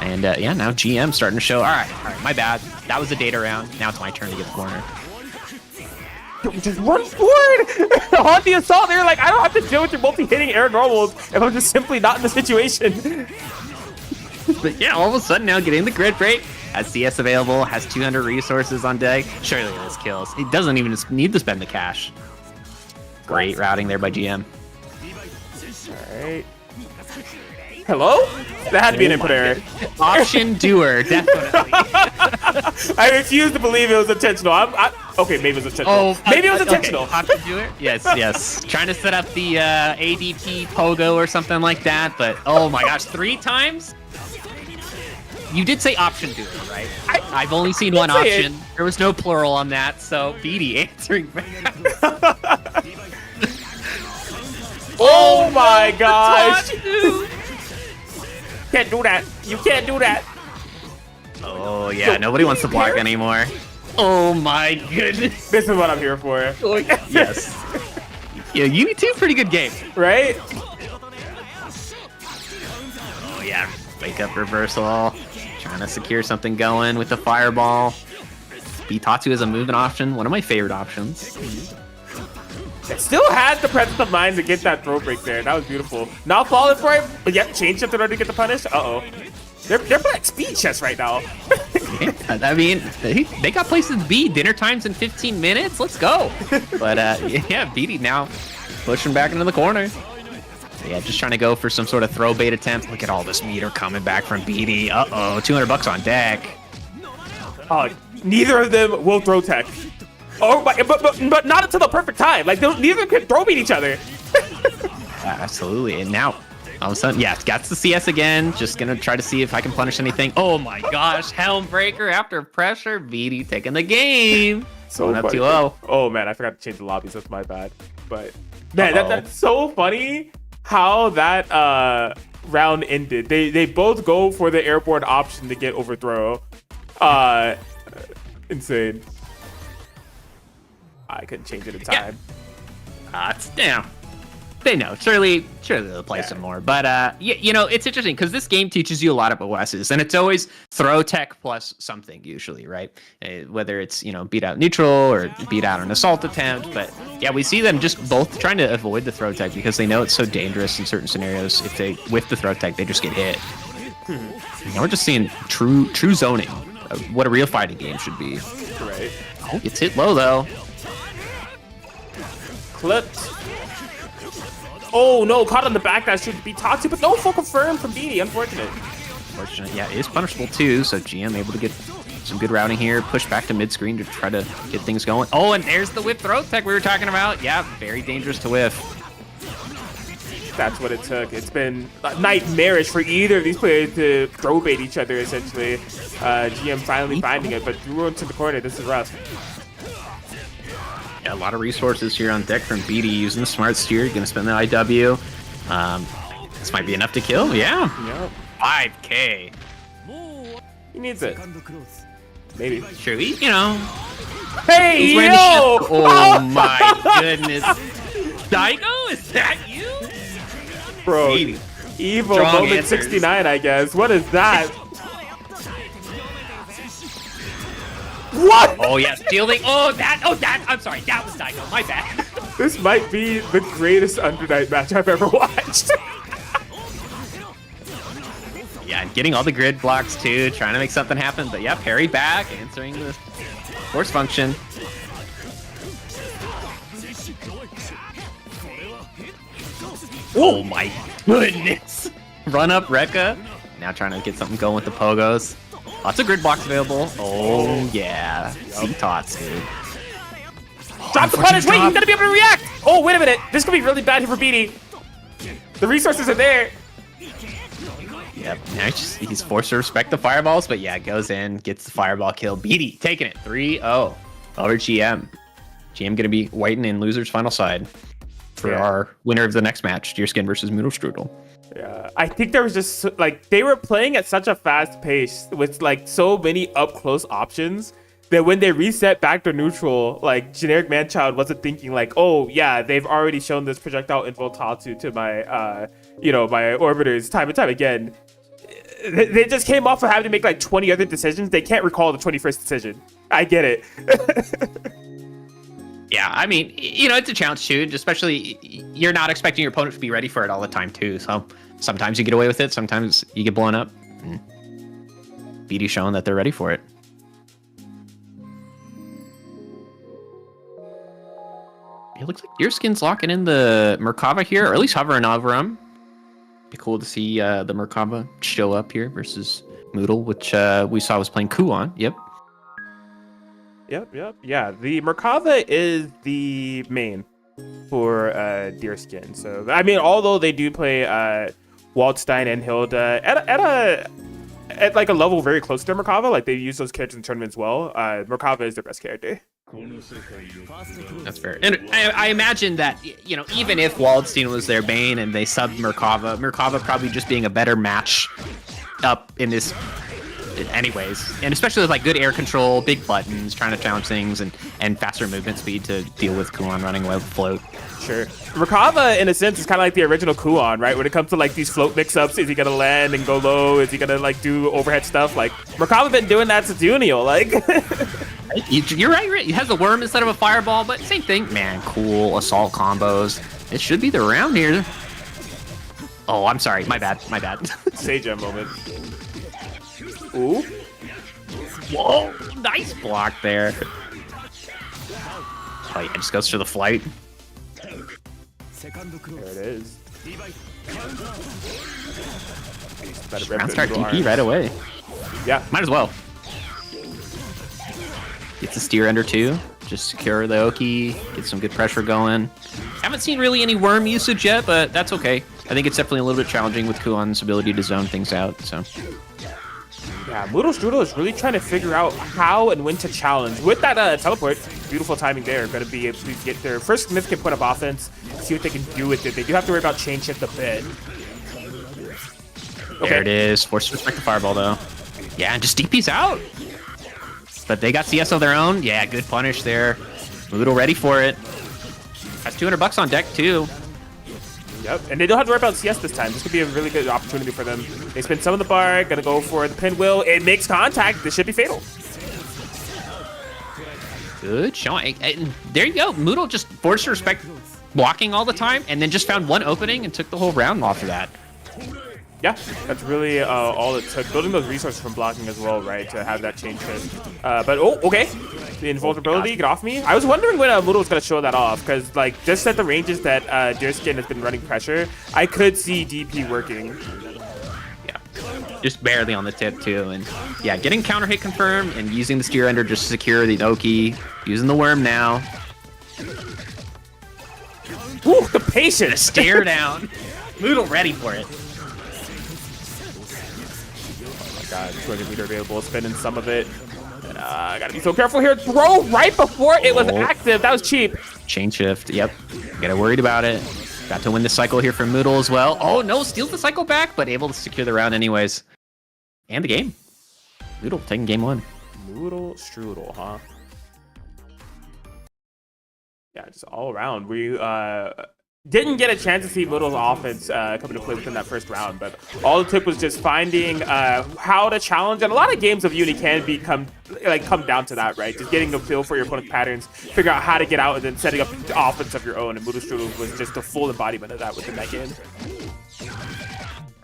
And yeah, now GM starting to show. All right, my bad. That was a data round. Now it's my turn to get the corner. Just run forward on the assault. They're like, I don't have to deal with your multi-hitting air normals if I'm just simply not in the situation. But yeah, all of a sudden now getting the grid break, has CS available, has 200 resources on deck. Surely this kills. He doesn't even need to spend the cash. Great routing there by GM. All right. Hello? That had to be an input error. Option doer, definitely. I refuse to believe it was intentional. Okay, maybe it was intentional. Maybe it was intentional. Okay. Option doer? Yes. Trying to set up the ADP pogo or something like that, but oh my gosh, 3 times? You did say option doer, right? I've only seen one option. There was no plural on that, so BD answering back. Oh my gosh! Can't do that. You can't do that. Oh yeah, nobody wants to block anymore. Oh my goodness. This is what I'm here for. Yes. Yeah, you two pretty good game, right? Oh yeah, wake up reversal. Trying to secure something going with the fireball. Bitatsu is a movement option, one of my favorite options. It still had the presence of mind to get that throw break there. That was beautiful. Not falling for it, but yep, change shift in order to get the punish. Uh-oh. They're playing speed chess right now. I mean, they got places to be. Dinner time's in 15 minutes. Let's go. But yeah, BD now pushing back into the corner. Yeah, just trying to go for some sort of throw bait attempt. Look at all this meter coming back from BD. Uh-oh, 200 bucks on deck. Oh, neither of them will throw tech. Oh, but not until the perfect time. Like, neither can throw beat each other. Absolutely. And now, all of a sudden, yeah, got the CS again. Just going to try to see if I can punish anything. Oh my gosh, Helm Breaker after pressure. BD taking the game. So up funny. 2-0. Oh, man, I forgot to change the lobbies. That's my bad. But, man, that's so funny how that round ended. They both go for the airborne option to get overthrow. Insane. I couldn't change it in time. Yeah. They know. Surely they'll play some more. But it's interesting because this game teaches you a lot of OSs, and it's always throw tech plus something usually, right? Whether it's beat out neutral or beat out an assault attempt. But yeah, we see them just both trying to avoid the throw tech because they know it's so dangerous in certain scenarios. If they with the throw tech, they just get hit. Now we're just seeing true zoning. What a real fighting game should be. Right. Oh, gets hit low though. Clipped. Oh no, caught on the back. That should be toxic, but no full confirm from BD. Unfortunate. Yeah, it is punishable too. So GM able to get some good routing here. Push back to mid screen to try to get things going. Oh, and there's the whip throw tech we were talking about. Yeah, very dangerous to whiff. That's what it took. It's been nightmarish for either of these players to throw bait each other, essentially. GM finally finding it, but threw into the corner. This is rough. Yeah, a lot of resources here on deck from BD using the smart steer. Gonna spend the IW. This might be enough to kill. Yeah. Yep. 5K. He needs it. Maybe. Sure, Hey, yo! Oh my goodness. Daigo, is that you? Bro, BD. Evo Strong moment answers. 69, I guess. What is that? What? Oh yeah, stealing. I'm sorry, that was Daigo. My bad. This might be the greatest Undernight match I've ever watched. Yeah, and getting all the grid blocks too, trying to make something happen. But yeah, parry back, answering the force function. Oh my goodness! Run up Rekka. Now trying to get something going with the pogos. Lots of grid blocks available. Oh yeah, C-tots, dude. Drop the punish! Wait, you gotta be able to react! Oh, wait a minute. This could be really bad here for BD. The resources are there. Yep, now he's forced to respect the fireballs, but yeah, goes in, gets the fireball kill. BD taking it 3-0 over GM. GM gonna be waiting in loser's final side for our winner of the next match, Deerskin versus Strudel. Yeah, I think there was just like they were playing at such a fast pace with like so many up close options that when they reset back to neutral, like generic Manchild wasn't thinking like, oh yeah, they've already shown this projectile involtatsu to my you know, my orbiters time and time again. They just came off of having to make like 20 other decisions. They can't recall the 21st decision. I get it. Yeah, I mean, you know, it's a challenge too, especially you're not expecting your opponent to be ready for it all the time too. So sometimes you get away with it, sometimes you get blown up. BD showing that they're ready for it. It looks like Deerskin's locking in the Merkava here, or at least hovering over him. Be cool to see the Merkava show up here versus Moodle, which we saw was playing Kuon. Yep. Yeah, the Merkava is the main for Deerskin. So, I mean, although they do play Waldstein and Hilda at like a level very close to Merkava, like they use those characters in tournaments well, Merkava is their best character. That's fair. And I imagine that, you know, even if Waldstein was their main and they subbed Merkava probably just being a better match up in this anyways, and especially with like good air control, big buttons, trying to challenge things, and faster movement speed to deal with Kuon running away with float. Sure. Merkava, in a sense, is kind of like the original Kuon, right? When it comes to like these float mix-ups, is he gonna land and go low? Is he gonna like do overhead stuff? Like Merkava been doing that since Unio, like. You're right. He has a worm instead of a fireball, but same thing. Man, cool assault combos. It should be the round here. Oh, I'm sorry. My bad. Sage moment. Ooh. Whoa, nice block there. Oh yeah, just goes for the flight. There it is. Round start DP right away. Yeah. Might as well. Gets the steer under two. Just secure the Oki. Get some good pressure going. Haven't seen really any worm usage yet, but that's okay. I think it's definitely a little bit challenging with Kuon's ability to zone things out, so. Yeah, Moodle Strudel is really trying to figure out how and when to challenge. With that teleport, beautiful timing there, going to be able to get their first significant point of offense, see what they can do with it. They do have to worry about chain shift a bit. Okay. There it is. Force respect the fireball, though. Yeah, and just DP's out. But they got CS of their own. Yeah, good punish there. Moodle ready for it. Has $200 on deck, too. Yep, and they don't have to worry about CS this time. This could be a really good opportunity for them. They spin some of the bar, gonna go for the pinwheel. It makes contact. This should be fatal. Good showing. And there you go. Moodle just forced to respect blocking all the time, and then just found one opening and took the whole round off of that. Yeah, that's really all it took. Building those resources from blocking as well, right, to have that chain shift. But, oh, okay. The invulnerability, get off me. I was wondering when Moodle was going to show that off, because, like, just at the ranges that Deerskin has been running pressure, I could see DP working. Yeah, just barely on the tip, too. And, yeah, getting counter hit confirmed and using the steer under just to secure the Oki. Using the worm now. Ooh, the patience! Stare down. Moodle ready for it. God, 200 meter available, spending some of it. And, gotta be so careful here. Throw right before it was active. That was cheap. Chain shift. Yep. Get worried about it. Got to win the cycle here from Moodle as well. Oh no, steals the cycle back, but able to secure the round anyways. And the game. Moodle taking game one. Moodle Strudel, huh? Yeah, just all around. We didn't get a chance to see Moodle's offense come into play within that first round, but all it took was just finding how to challenge. And a lot of games of Uni can come down to that, right? Just getting a feel for your opponent's patterns, figure out how to get out, and then setting up the offense of your own. And Moodle Strudel was just a full embodiment of that within that game.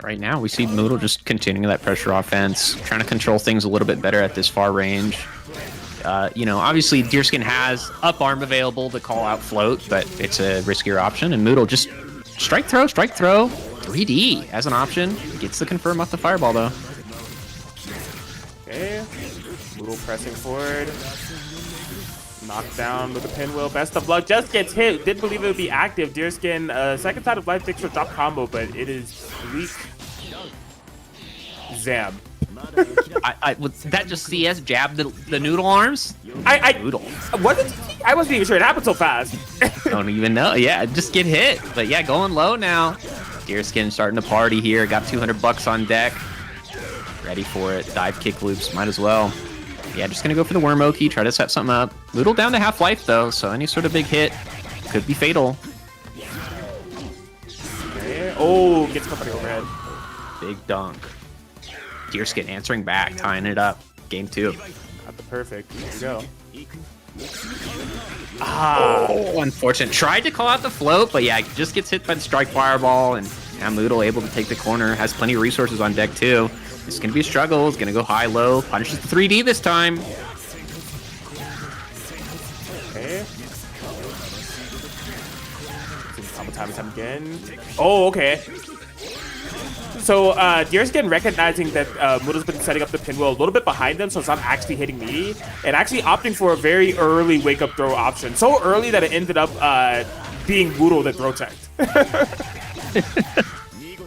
Right now, we see Moodle just continuing that pressure offense, trying to control things a little bit better at this far range. You know, obviously Deerskin has up arm available to call out float, but it's a riskier option. And Moodle just strike throw, 3D as an option. Gets the confirm off the fireball though. Okay, Moodle pressing forward. Knocked down with a pinwheel. Best of luck. Just gets hit. Didn't believe it would be active. Deerskin, second side of life takes for drop combo, but it is weak. Zam. Was that just CS jab the noodle arms? Noodle. I wasn't even sure it happened so fast. Don't even know. Yeah, just get hit. But yeah, going low now. Deerskin starting to party here. Got $200 on deck. Ready for it. Dive kick loops. Might as well. Yeah, just gonna go for the Worm Oki, try to set something up. Moodle down to half life though, so any sort of big hit could be fatal. Okay. Oh, gets somebody overhead. Big dunk. Deerskin answering back, tying it up. Game 2. Got the perfect. Here we go. Oh, unfortunate. Tried to call out the float, but yeah, just gets hit by the strike fireball, and now Moodle able to take the corner. Has plenty of resources on deck too. It's gonna be a struggle. It's gonna go high, low. Punishes the 3D this time. Okay. Time again. Oh, okay. So Deerskin recognizing that Moodle's been setting up the pinwheel a little bit behind them, so it's not actually hitting me, and actually opting for a very early wake-up throw option. So early that it ended up being Moodle that throw checked.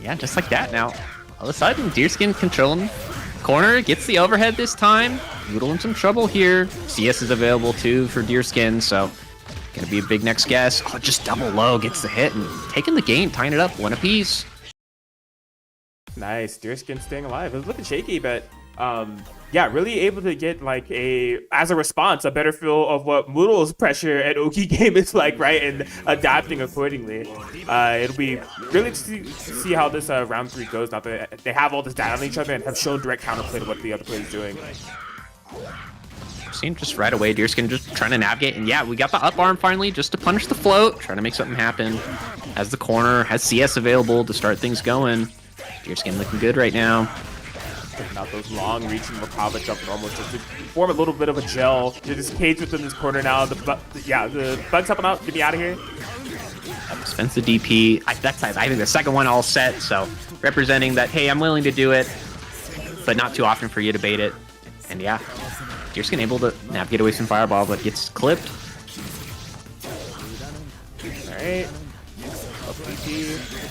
Yeah, just like that. Now, all of a sudden, Deerskin controlling corner, gets the overhead this time. Moodle in some trouble here. CS is available too for Deerskin, so gonna be a big next guess. Oh, just double low, gets the hit and taking the game, tying it up, 1 apiece. Nice, Deerskin staying alive. It was looking shaky, but yeah, really able to get like as a response, a better feel of what Moodle's pressure at Oki game is like, right? And adapting accordingly. It'll be really to see how this round 3 goes now that they have all this data on each other and have shown direct counterplay to what the other player is doing. Seen just right away, Deerskin just trying to navigate, and yeah, we got the up arm finally just to punish the float, trying to make something happen. Has the corner, has CS available to start things going. Deerskin looking good right now. Taking out those long reaching Makaba jump normals just to form a little bit of a gel. You're just caged within this corner now. The bug's up and out. Get me out of here. Spends the DP. That time, I think the second one all set, so representing that, hey, I'm willing to do it, but not too often for you to bait it. And yeah, Deerskin able to navigate away from Fireball, but gets clipped. Alright. Up DP.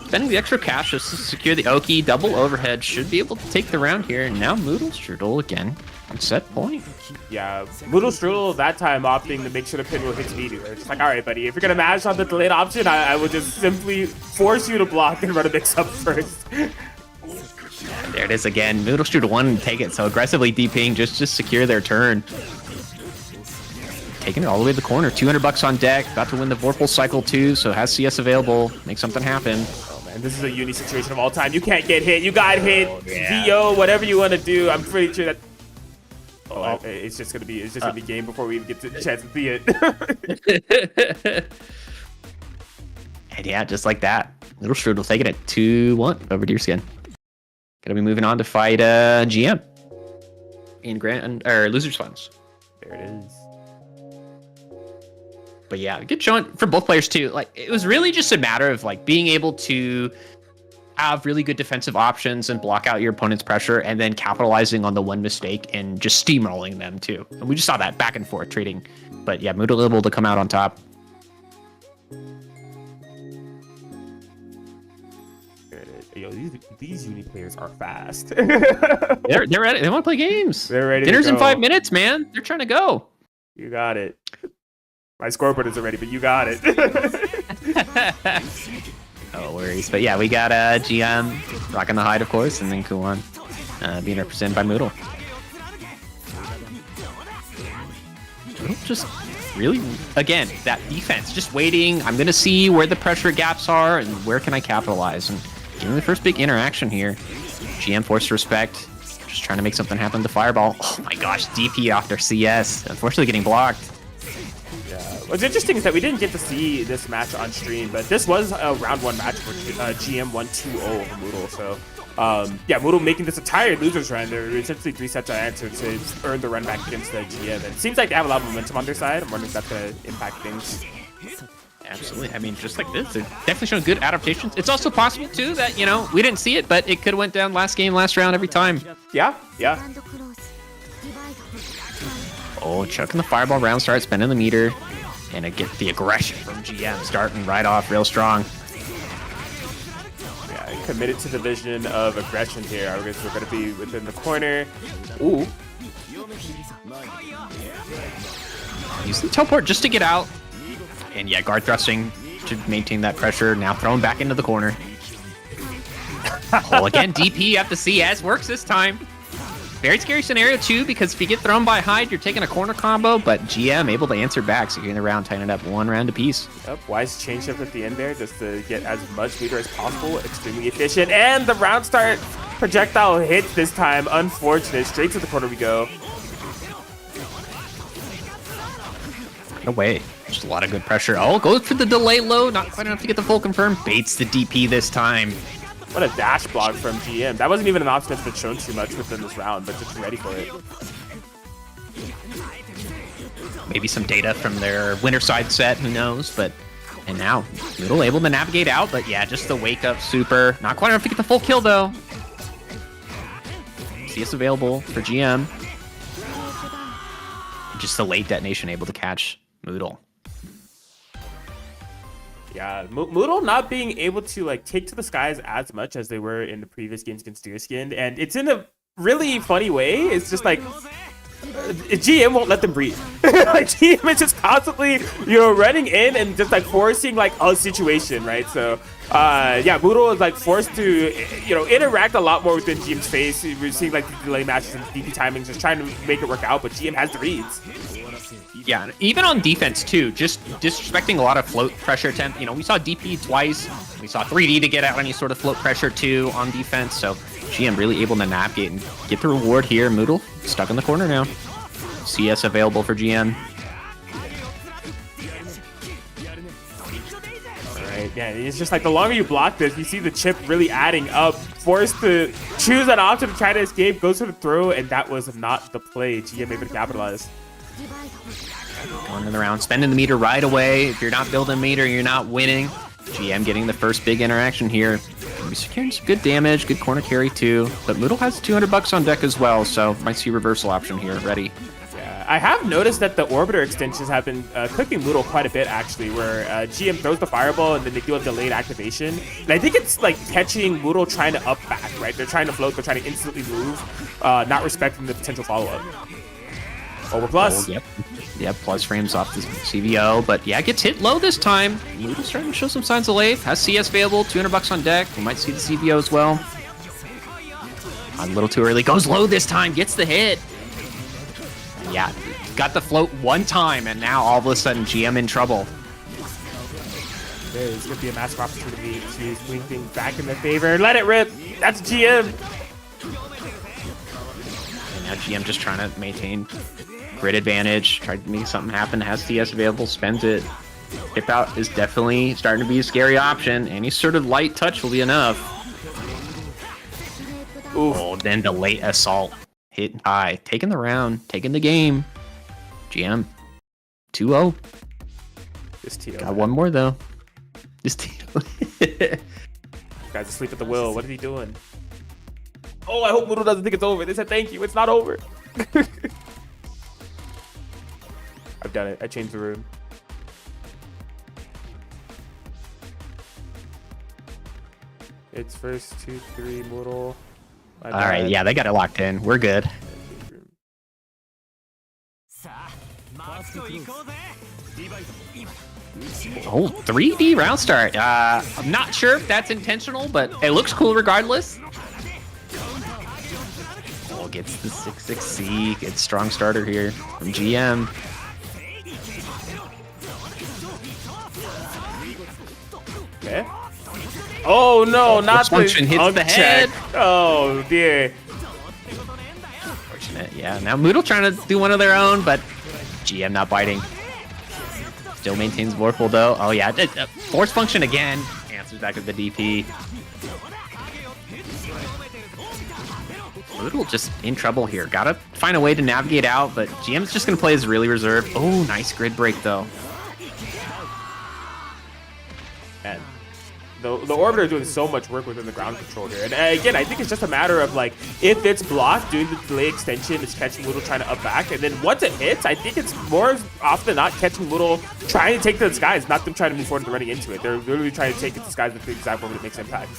Spending the extra cash just to secure the Oki, double overhead, should be able to take the round here. And now Moodle Strudel again on set point. Yeah, Moodle Strudel that time opting to make sure the pinwheel hits me. They're just like, all right, buddy, if you're gonna mash on the delayed option, I would just simply force you to block and run a mix up first. And there it is again. Moodle Strudel wanted to take it, so aggressively DPing just to secure their turn. Taking it all the way to the corner. 200 bucks on deck. About to win the Vorpal cycle too, so has CS available. Make something happen. And this is a uni situation of all time. You can't get hit. You got hit. VO, whatever you want to do. I'm pretty sure that. Oh, it's just gonna be game before we even get the chance to see it. And yeah, just like that, Little Strudel taking it 2-1 over Deerskin. Gonna be moving on to fight GM in losers funds. There it is. But yeah, good showing for both players too. Like, it was really just a matter of like being able to have really good defensive options and block out your opponent's pressure, and then capitalizing on the one mistake and just steamrolling them too. And we just saw that back and forth trading. But yeah, Moodle able to come out on top. Yo, these uni players are fast. They're ready. They want to play games. They're ready. Dinner's in 5 minutes, man. They're trying to go. You got it. My scoreboard isn't ready, but you got it. No worries. But yeah, we got GM rocking the hide, of course, and then Kuan being represented by Moodle. Just really, again, that defense, just waiting. I'm going to see where the pressure gaps are and where can I capitalize. And getting the first big interaction here. GM forced respect. Just trying to make something happen to Fireball. Oh my gosh, DP after CS. Unfortunately getting blocked. What's interesting is that we didn't get to see this match on stream, but this was a round 1 match for GM 1-2-0 over Moodle. So, yeah, Moodle making this entire losers run. They're essentially 3 sets of answers to earn the run back against the GM. And it seems like they have a lot of momentum on their side. I'm wondering if that's going to impact things. Absolutely. I mean, just like this, they're definitely showing good adaptations. It's also possible, too, that, you know, we didn't see it, but it could have went down last game, last round every time. Yeah, yeah. Oh, chucking the Fireball round start, spending the meter. And I get the aggression from GM starting right off real strong. Yeah, committed to the vision of aggression here. We're going to be within the corner. Ooh. Use the teleport just to get out. And yeah, guard thrusting to maintain that pressure. Now thrown back into the corner. Oh, again, DP at the CS. Works this time. very scary scenario too, because if you get thrown by Hyde, you're taking a corner combo, but GM able to answer back, so you're in the round, tying it up 1 round apiece. Yep, wise change shift at the end there, just to get as much meter as possible. Extremely efficient, and the round start projectile hits this time. Unfortunate, straight to the corner we go. No way. Just a lot of good pressure. Oh, goes for the delay low. Not quite enough to get the full confirm. Baits the DP this time. What a dash block from GM. That wasn't even an option that's been shown too much within this round, but just ready for it. Maybe some data from their winter side set, who knows, but... And now, Noodle able to navigate out, but yeah, just the wake up super. Not quite enough to get the full kill, though. CS available for GM. Just the late detonation able to catch Moodle. Yeah, Moodle not being able to like take to the skies as much as they were in the previous games against Deerskin, and it's in a really funny way. It's just like GM won't let them breathe. Like GM is just constantly, running in and just like forcing like a situation, right? So yeah, Moodle is like forced to interact a lot more within GM's face. We're seeing like the delay matches and DP timings, just trying to make it work out, but GM has the reads. Yeah, even on defense too, just disrespecting a lot of float pressure attempt. We saw DP twice. We saw 3D to get out any sort of float pressure too on defense. So GM really able to navigate and get the reward here. Moodle stuck in the corner now. CS available for GM. Alright, yeah, it's just like the longer you block this, you see the chip really adding up. Forced to choose an option to try to escape, goes for the throw, and that was not the play. GM able to capitalize. Going in the round, spending the meter right away. If you're not building meter, you're not winning. GM getting the first big interaction here. Gonna be securing some good damage, good corner carry too. But Moodle has 200 bucks on deck as well, so might see reversal option here ready. Yeah, I have noticed that the orbiter extensions have been cooking Moodle quite a bit actually, where GM throws the fireball and then they do a delayed activation. And I think it's like catching Moodle trying to up back, right? They're trying to float, they're trying to instantly move, not respecting the potential follow-up. Over plus. Oh, yep, plus frames off the CVO, but yeah, gets hit low this time. Moodle's starting to show some signs of life. Has CS available, 200 bucks on deck. We might see the CVO as well. A little too early. Goes low this time, gets the hit. And yeah, got the float one time, and now all of a sudden GM in trouble. There's going to be a massive opportunity to swing things back in their favor. Let it rip. That's GM. And now GM just trying to maintain grid advantage, tried to make something happen, has CS available, spends it. Hip out is definitely starting to be a scary option. Any sort of light touch will be enough. Ooh. Oh, then the late assault. Hit high. Taking the round, taking the game. GM 2-0. This Tito. Got one more though. This Tito. Guy's asleep at the wheel. What is he doing? Oh, I hope Moodle doesn't think it's over. They said thank you. It's not over. I've done it. I changed the room. It's first 2-3 Moodle. All right, yeah, they got it locked in. We're good. Oh, 3D round start. I'm not sure if that's intentional, but it looks cool regardless. Oh, gets the 6-6C. Good strong starter here from GM. Okay. Oh no, not the function hits the head. Oh dear. Unfortunate. Yeah, now Moodle trying to do one of their own, but GM not biting. Still maintains Vorpal though. Oh yeah, force function again. Answers back with the DP. Moodle just in trouble here. Gotta find a way to navigate out, but GM's just gonna play as really reserved. Oh, nice grid break though. And the Orbiter is doing so much work within the ground control here. And again, I think it's just a matter of like, if it's blocked, doing the delay extension, it's catching Moodle trying to up back. And then once it hits, I think it's more often than not catching Moodle trying to take to the skies, not them trying to move forward and running into it. They're literally trying to take it to the skies with the exact moment it makes impact.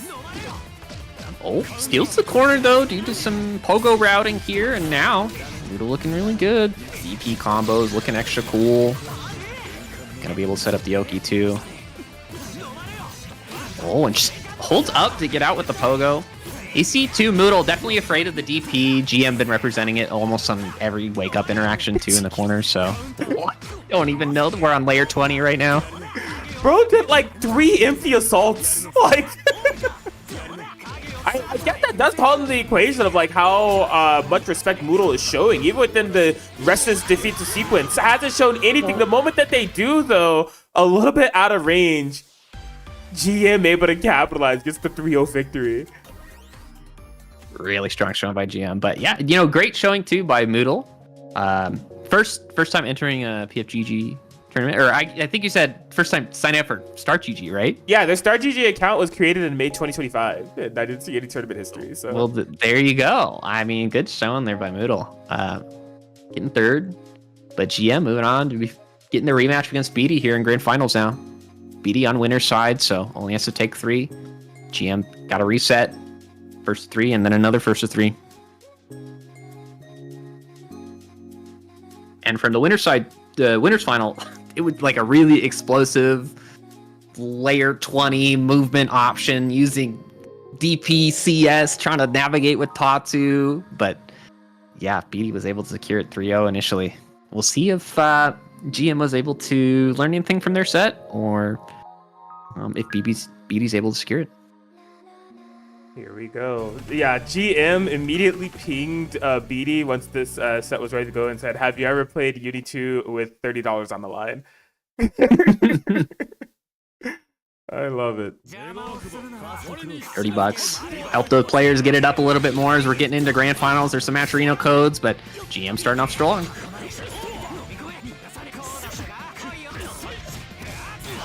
Oh, steals the corner though due to some pogo routing here, and now Moodle looking really good. DP combos looking extra cool. Gonna be able to set up the Oki too. Oh, and just holds up to get out with the pogo. AC2 Moodle, definitely afraid of the DP. GM been representing it almost on every wake-up interaction, too, in the corner, so... Don't even know that we're on layer 20 right now. Bro did like 3 empty assaults. Like... I guess that does call into the equation of like how much respect Moodle is showing, even within the Restless defeats sequence. It hasn't shown anything. The moment that they do, though, a little bit out of range, GM able to capitalize, gets the 3-0 victory. Really strong showing by GM, but yeah, you know, great showing too by Moodle. First time entering a PFGG tournament, or I think you said first time signing up for StartGG, right? Yeah, their StartGG account was created in May 2025, and I didn't see any tournament history. So well, there you go. I mean, good showing there by Moodle. Getting third, but GM moving on to be getting the rematch against BD here in grand finals now. BD on winner's side, so only has to take 3. GM got a reset. First 3, and then another first of 3. And from the winner's side, the winner's final, it was like a really explosive layer 20 movement option using DPCS, trying to navigate with Tatsu. But yeah, BD was able to secure it 3-0 initially. We'll see if GM was able to learn anything from their set, or if BD's able to secure it. Here we go. Yeah, GM immediately pinged BD once this set was ready to go and said, "Have you ever played Uni 2 with $30 on the line?" I love it. $30. Help the players get it up a little bit more as we're getting into grand finals. There's some matcherino codes, but GM starting off strong.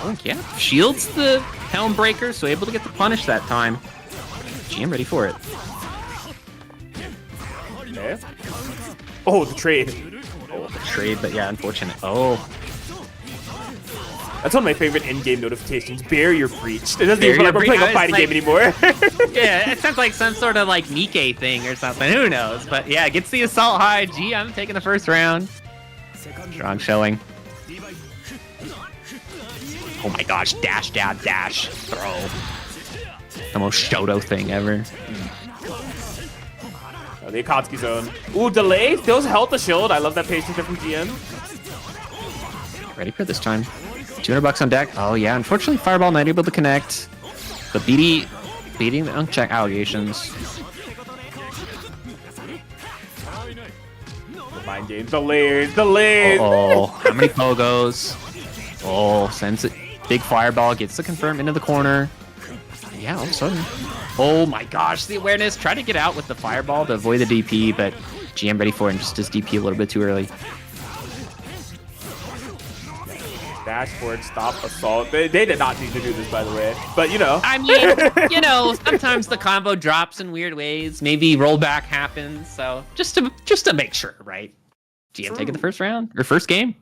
Oh, yeah. Shields the Helm Breaker, so able to get the punish that time. GM ready for it. Okay. Oh, the trade. Oh, the trade, but yeah, unfortunate. Oh. That's one of my favorite in-game notifications. Barrier breached. It doesn't even feel like we're playing a fighting game anymore. Yeah, it sounds like some sort of like Nikkei thing or something. Who knows? But yeah, gets the assault high. GM taking the first round. Strong showing. Oh my gosh, dash, dab, dash, throw. The most Shoto thing ever. Oh, the Akatsuki zone. Ooh, delay. Still held the shield. I love that patience from GM. Ready for this time. $200 on deck. Oh yeah, unfortunately Fireball not able to connect. But BD beating the uncheck allegations. The mind games. The layers. The layers. Oh, how many pogos? Oh, sends it. Big Fireball gets the confirm into the corner. Yeah, all of a sudden. Oh my gosh, the awareness. Try to get out with the Fireball to avoid the DP, but GM ready for it and just does DP a little bit too early. Dashboard, stop, assault. They did not need to do this, by the way. But, you know. I mean, you know, sometimes the combo drops in weird ways. Maybe rollback happens. So just to make sure, right? GM taking the first round or first game.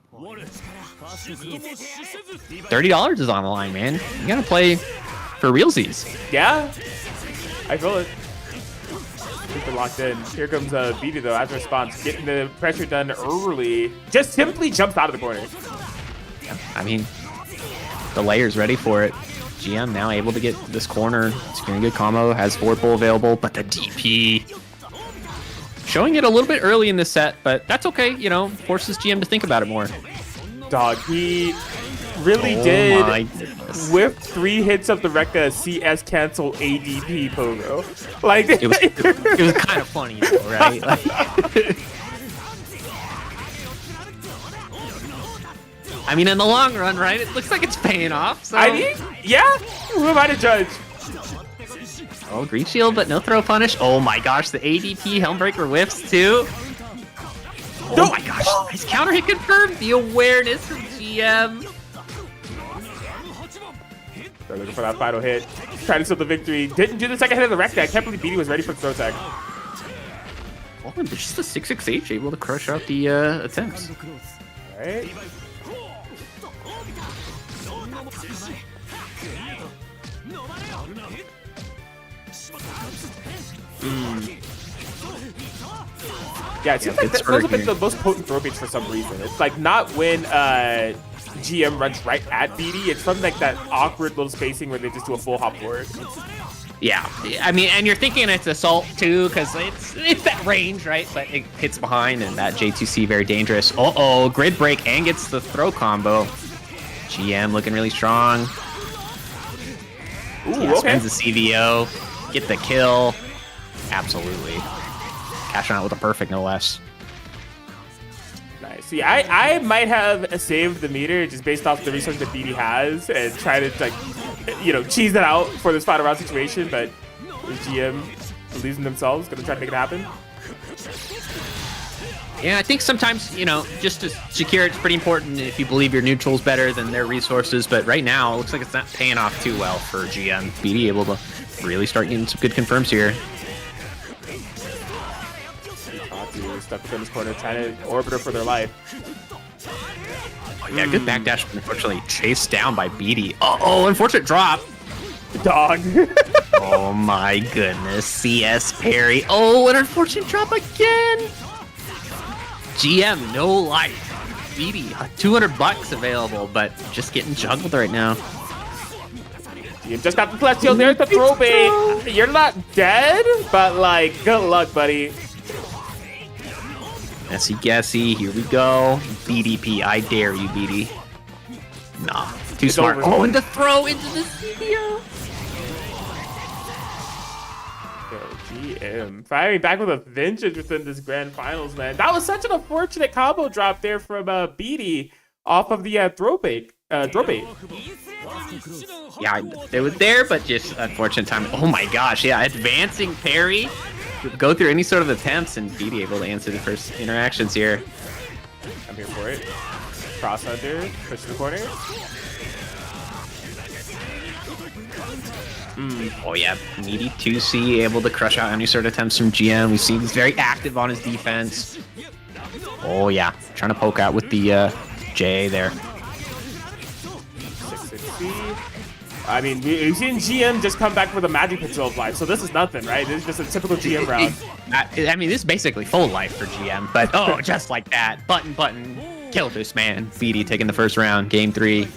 $30 is on the line, man. You gotta play for realsies. Yeah, I feel it. Super locked in. Here comes BD though as a response, getting the pressure done early. Just simply jumps out of the corner. I mean, the layer's ready for it. GM now able to get this corner. Securing good combo, has 4 pull available, but the DP showing it a little bit early in this set, but that's okay. You know, forces GM to think about it more. Dog, he really did with 3 hits of the Rekka CS cancel ADP pogo. Like it was kind of funny though, right? Like, I mean, in the long run, right? It looks like it's paying off. So. I mean, yeah. Who am I to judge? Oh, green shield, but no throw punish. Oh my gosh, the ADP Helmbreaker whiffs too. Oh my gosh, nice counter hit confirmed. The awareness from GM. They're looking for that final hit. Trying to steal the victory. Didn't do the second hit of the Rekka. I can't believe BD was ready for the throw tag. Oh, and just the 668 able to crush out the attempts. All right. Yeah, it seems like those have been the most potent throw baits for some reason. It's like not when GM runs right at BD. It's from like that awkward little spacing where they just do a full hop forward. Yeah, I mean, and you're thinking it's assault too, because it's that range, right? But it hits behind, and that J2C very dangerous. Uh-oh, grid break and gets the throw combo. GM looking really strong. Ooh, TS okay. wins the CVO, get the kill. Absolutely. Cashing out with a perfect, no less. Nice. See, I might have saved the meter just based off the resource that BD has and try to, like, you know, cheese that out for this final round situation, but the GM losing themselves, gonna try to make it happen. Yeah, I think sometimes, you know, just to secure it's pretty important if you believe your neutral's better than their resources, but right now it looks like it's not paying off too well for GM. BD able to really start getting some good confirms here. Stuck within this corner, trying to orbiter for their life. Oh, yeah, good backdash, but unfortunately chased down by BD. Uh-oh, unfortunate drop. Dog. Oh my goodness, CS parry. Oh, an unfortunate drop again. GM, no life. BD, $200 available, but just getting juggled right now. You just got the flash shield there, the throw bait. You're not dead, but like, good luck, buddy. Messy guessy, here we go. BDP, I dare you, BD. Nah, too smart. over. Oh, and the throw into the CBO. GM firing back with a vengeance within this grand finals, man. That was such an unfortunate combo drop there from BD off of the throw bait. Yeah, it was there, but just unfortunate time. Oh my gosh, yeah, advancing parry. Go through any sort of attempts and BD able to answer the first interactions here. I'm here for it. Cross under, push to the corner. Oh yeah, needy 2C, able to crush out any sort of attempts from GM. We see he's very active on his defense. Oh yeah, trying to poke out with the J there. 660. I mean, we've seen GM just come back with a magic pixel of life, so this is nothing, right? This is just a typical GM round. I mean, this is basically full life for GM, but oh, just like that. Button, kill this man. BD taking the first round, game 3.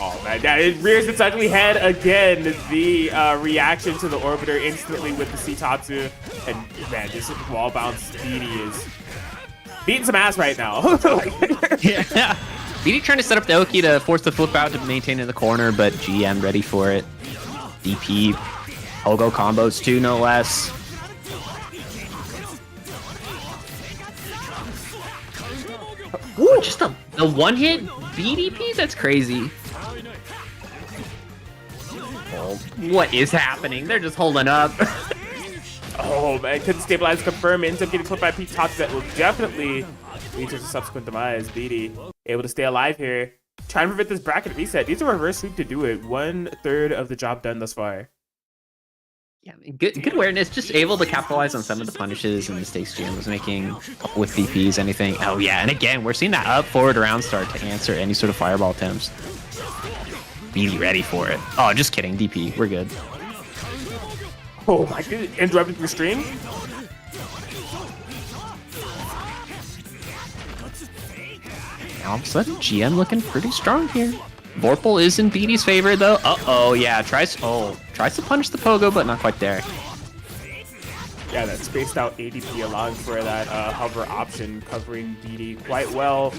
Oh man, it rears its ugly head again. The reaction to the orbiter instantly with the Citatsu, and man, this wall bounce BD is beating some ass right now. Yeah. BD trying to set up the Oki to force the flip out to maintain in the corner, but GM ready for it. DP, Pogo combos too, no less. Ooh, just the one-hit BDP? That's crazy. Oh, what is happening? They're just holding up. Oh man, couldn't stabilize, confirm, ends up getting clipped by Pete Tatsu. That will definitely lead to a subsequent demise. BD able to stay alive here. Trying to prevent this bracket reset. These are reverse sweep to do it. 1/3 of the job done thus far. Yeah, good awareness. Just able to capitalize on some of the punishes and mistakes GM was making with DPs, anything. Oh yeah, and again, we're seeing that up forward around start to answer any sort of fireball attempts. BD ready for it. Oh, just kidding. DP, we're good. Oh my god, interrupting the stream. All of a sudden, GM looking pretty strong here. Vorpal is in BD's favor though. Uh-oh, yeah, tries to punish the Pogo, but not quite there. Yeah, that spaced out ADP allowing for that hover option, covering BD quite well.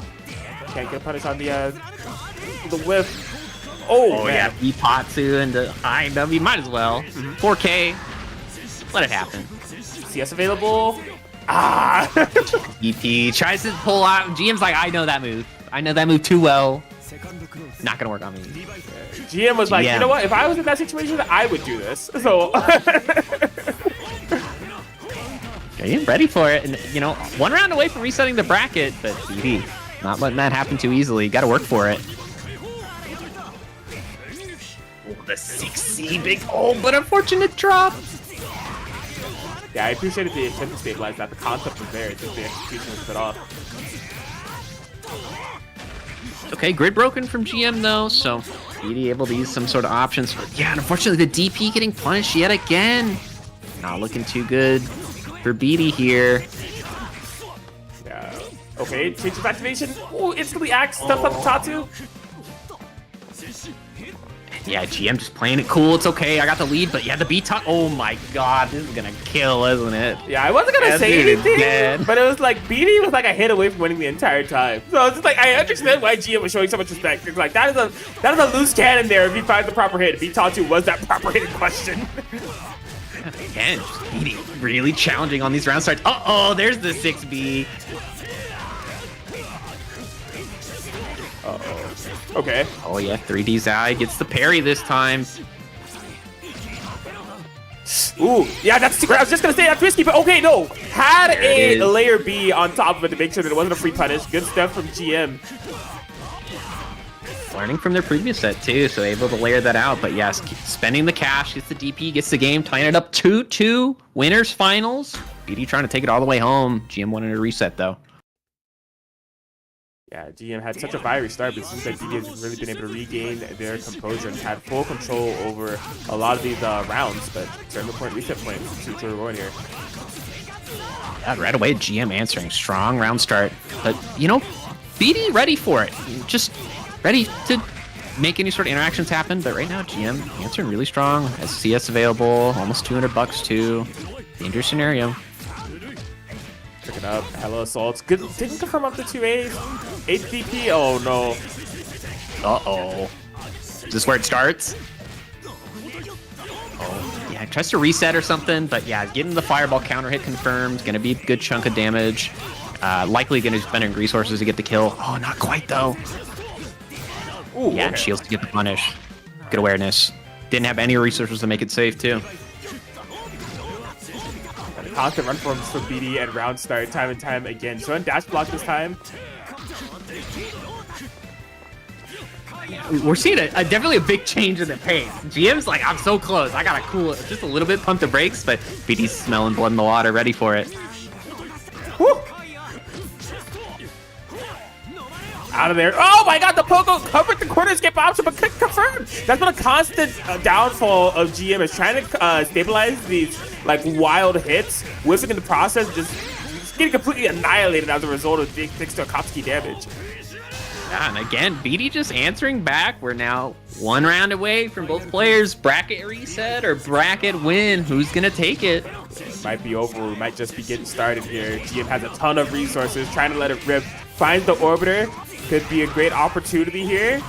Can't get punished on the whiff. Oh man. Yeah, Ipatsu and the IW, might as well. 4K, let it happen. CS available. Ah! EP tries to pull out. GM's like, I know that move. I know that move too well. Not gonna work on me. GM was like, you know what? If I was in that situation, I would do this. So. Okay, ready for it. And, you know, 1 round away from resetting the bracket, but BD not letting that happen too easily. Got to work for it. Oh, the 6C big. Oh, but unfortunate drop. Yeah, I appreciated the attempt to stabilize that. The concept was there. Just the execution was put off. Okay, grid broken from GM though, so BD able to use some sort of options. Yeah, and unfortunately the DP getting punished yet again. Not looking too good for BD here. Yeah. Okay, changes activation. Oh, instantly acts, stuff up Tatsu. Yeah, GM just playing it cool. It's okay. I got the lead, but yeah, the B top. Oh my god, this is gonna kill, isn't it? Yeah, I wasn't gonna say dude is anything, dead. but it was like BD was like a hit away from winning the entire time. So it's just like I understand why GM was showing so much respect. It's like that is a loose cannon there if he finds the proper hit. B-Tatu was that proper hit in question. Again, just BD really challenging on these round starts. Uh-oh, there's the 6B. Uh-oh. Okay. Oh yeah, 3D's eye gets the parry this time. Ooh, yeah, that's. I was just gonna say that's risky, but okay, no. Had a layer B on top of it to make sure that it wasn't a free punish. Good stuff from GM. Learning from their previous set too, so able to layer that out. But yes, spending the cash, gets the DP, gets the game, tying it up 2-2. Winners finals. BD trying to take it all the way home. GM wanted to reset though. Yeah, GM had such a fiery start, but it seems like BD has really been able to regain their composure and had full control over a lot of these rounds. But turning point, reset point, see where we're going here. Yeah, right away, GM answering. Strong round start. But, you know, BD ready for it. Just ready to make any sort of interactions happen. But right now, GM answering really strong. Has CS available, almost $200 too. Dangerous scenario. Pick it up. Hello, assaults. Good. Didn't confirm up to 2As. 8 DP. Oh no. Uh-oh. Is this where it starts? Oh, yeah, tries to reset or something, but yeah, getting the fireball counter hit confirmed. Gonna be a good chunk of damage. Likely gonna be spending resources to get the kill. Oh, not quite though. Ooh, yeah, okay. shields to get the punish. Good awareness. Didn't have any resources to make it safe too. Constant run forms for BD and round start time and time again. So on dash block this time. We're seeing definitely a big change in the pace. GM's like, I'm so close. I gotta cool it just a little bit, pump the brakes, but BD's smelling blood in the water, ready for it. Woo! Out of there. Oh my god, the Pogo covered the corner skip option, but couldn't confirm. That's been a constant downfall of GM, is trying to stabilize these like wild hits, whiffing in the process, just getting completely annihilated as a result of big fixed Tarkovsky damage. Yeah, and again, BD just answering back. We're now one round away from both players. Bracket reset or bracket win. Who's gonna take it? It might be over. We might just be getting started here. GM has a ton of resources, trying to let it rip. Finds the Orbiter. Could be a great opportunity here.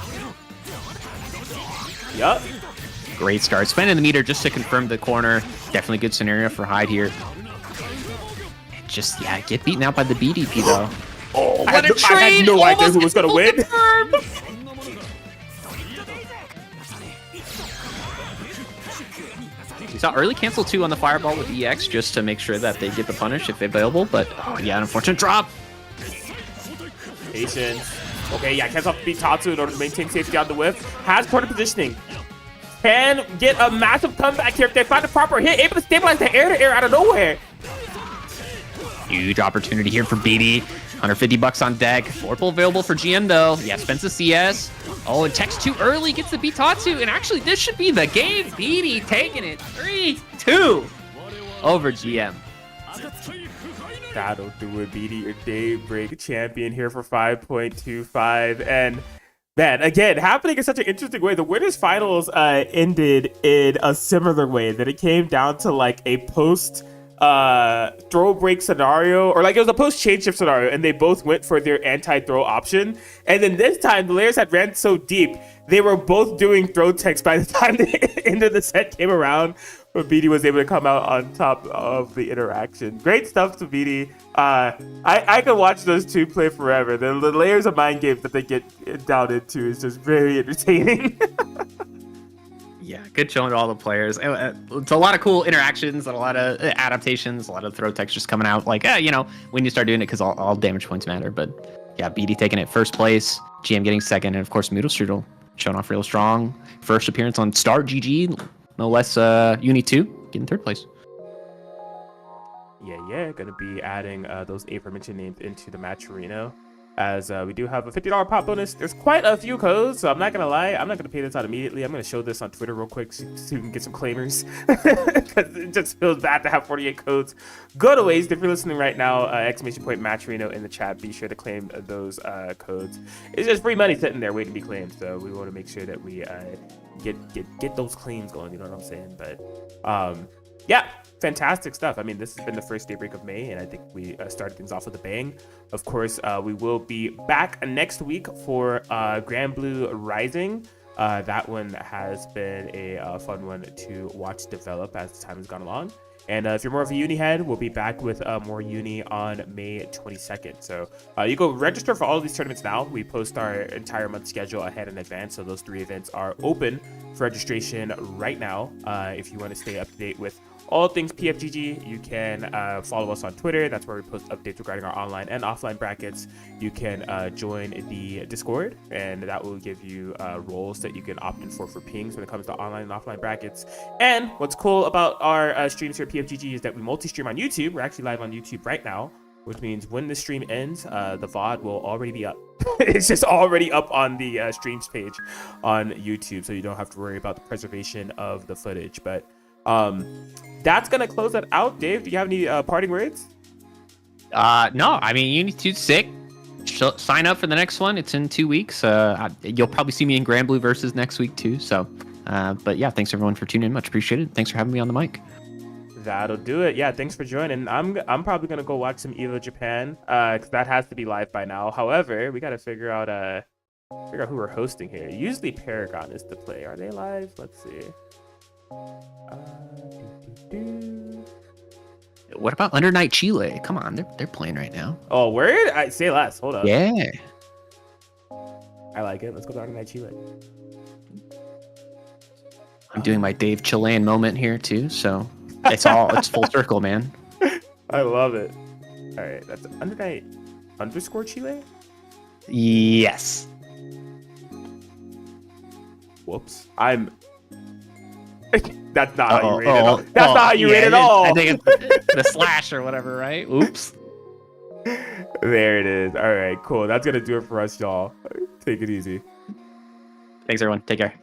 Yup. Great start. Spending the meter just to confirm the corner. Definitely good scenario for Hyde here. Just, yeah, get beaten out by the BDP though. Oh, I had no idea who was going to win. We saw early cancel 2 on the fireball with EX just to make sure that they get the punish if available, but oh yeah, an unfortunate drop. Patience. Okay, yeah, cancel off the beat Tatsu in order to maintain safety on the whiff. Has corner positioning. Can get a massive comeback here if they find the proper hit. Able to stabilize the air-to-air out of nowhere. Huge opportunity here for BD. $150 on deck. Forward pull available for GM though. Yeah, spends the CS. Oh, and text too early, gets the Bitatsu, and actually this should be the game. BD taking it 3-2 over GM. That'll do it. BD, your Daybreak champion here for 5.25. And man, again, happening in such an interesting way. The winners finals ended in a similar way, that it came down to like a post throw break scenario, or like it was a post change shift scenario, and they both went for their anti-throw option. And then this time the layers had ran so deep, they were both doing throw techs by the time the end of the set came around, but BD was able to come out on top of the interaction. Great stuff to BD. I could watch those two play forever. The layers of mind games that they get down into is just very entertaining. Yeah, good showing to all the players. It's a lot of cool interactions, and a lot of adaptations, a lot of throw techs just coming out. Like, you know, when you start doing it, because all damage points matter. But yeah, BD taking it first place, GM getting second, and of course, Strudel showing off real strong. First appearance on Star GG, no less Uni 2, getting third place. Yeah, gonna be adding those aforementioned names into the matcherino. as we do have a $50 pop bonus. There's quite a few codes, so I'm not gonna lie, I'm not gonna pay this out immediately. I'm gonna show this on Twitter real quick so we can get some claimers, because it just feels bad to have 48 codes. Go to waste. If you're listening right now, exclamation point matcherino in the chat. Be sure to claim those codes. It's just free money sitting there waiting to be claimed, so we want to make sure that we get those claims going. You know what I'm saying? But yeah, fantastic stuff. I mean, this has been the first Daybreak of May, and I think we started things off with a bang. Of course, we will be back next week for Granblue Rising. That one has been a fun one to watch develop as time has gone along. And if you're more of a uni head, we'll be back with more uni on May 22nd. So you go register for all of these tournaments now. We post our entire month schedule ahead in advance. So those 3 events are open for registration right now. If you want to stay up to date with all things PFGG, you can follow us on Twitter. That's where we post updates regarding our online and offline brackets. You can join the Discord, and that will give you roles that you can opt in for pings when it comes to online and offline brackets. And what's cool about our streams here at PFGG is that we multi-stream on YouTube. We're actually live on YouTube right now, which means when the stream ends, the VOD will already be up. It's just already up on the streams page on YouTube, so you don't have to worry about the preservation of the footage. But that's gonna close that out. Dave, do you have any parting words? No, I mean, Uni 2's sick. Sign up for the next one. It's in 2 weeks. You'll probably see me in Granblue versus next week too. So, but yeah, thanks everyone for tuning in. Much appreciated. Thanks for having me on the mic. That'll do it. Yeah, thanks for joining. I'm probably gonna go watch some EVO Japan, because that has to be live by now. However, we gotta figure out who we're hosting here. Usually Paragon is the play. Are they live? Let's see. What about Under Night Chile? Come on, they're playing right now. Oh, word? I say less. Hold up. Yeah. I like it. Let's go to Under Night Chile. I'm doing my Dave Chilean moment here too, so it's full circle, man. I love it. All right, that's Under Night _ Chile. Yes. Whoops. That's not how you read it all. That's not how you read it all. I think it's the slash or whatever, right? Oops. There it is. All right, cool. That's going to do it for us, y'all. Take it easy. Thanks, everyone. Take care.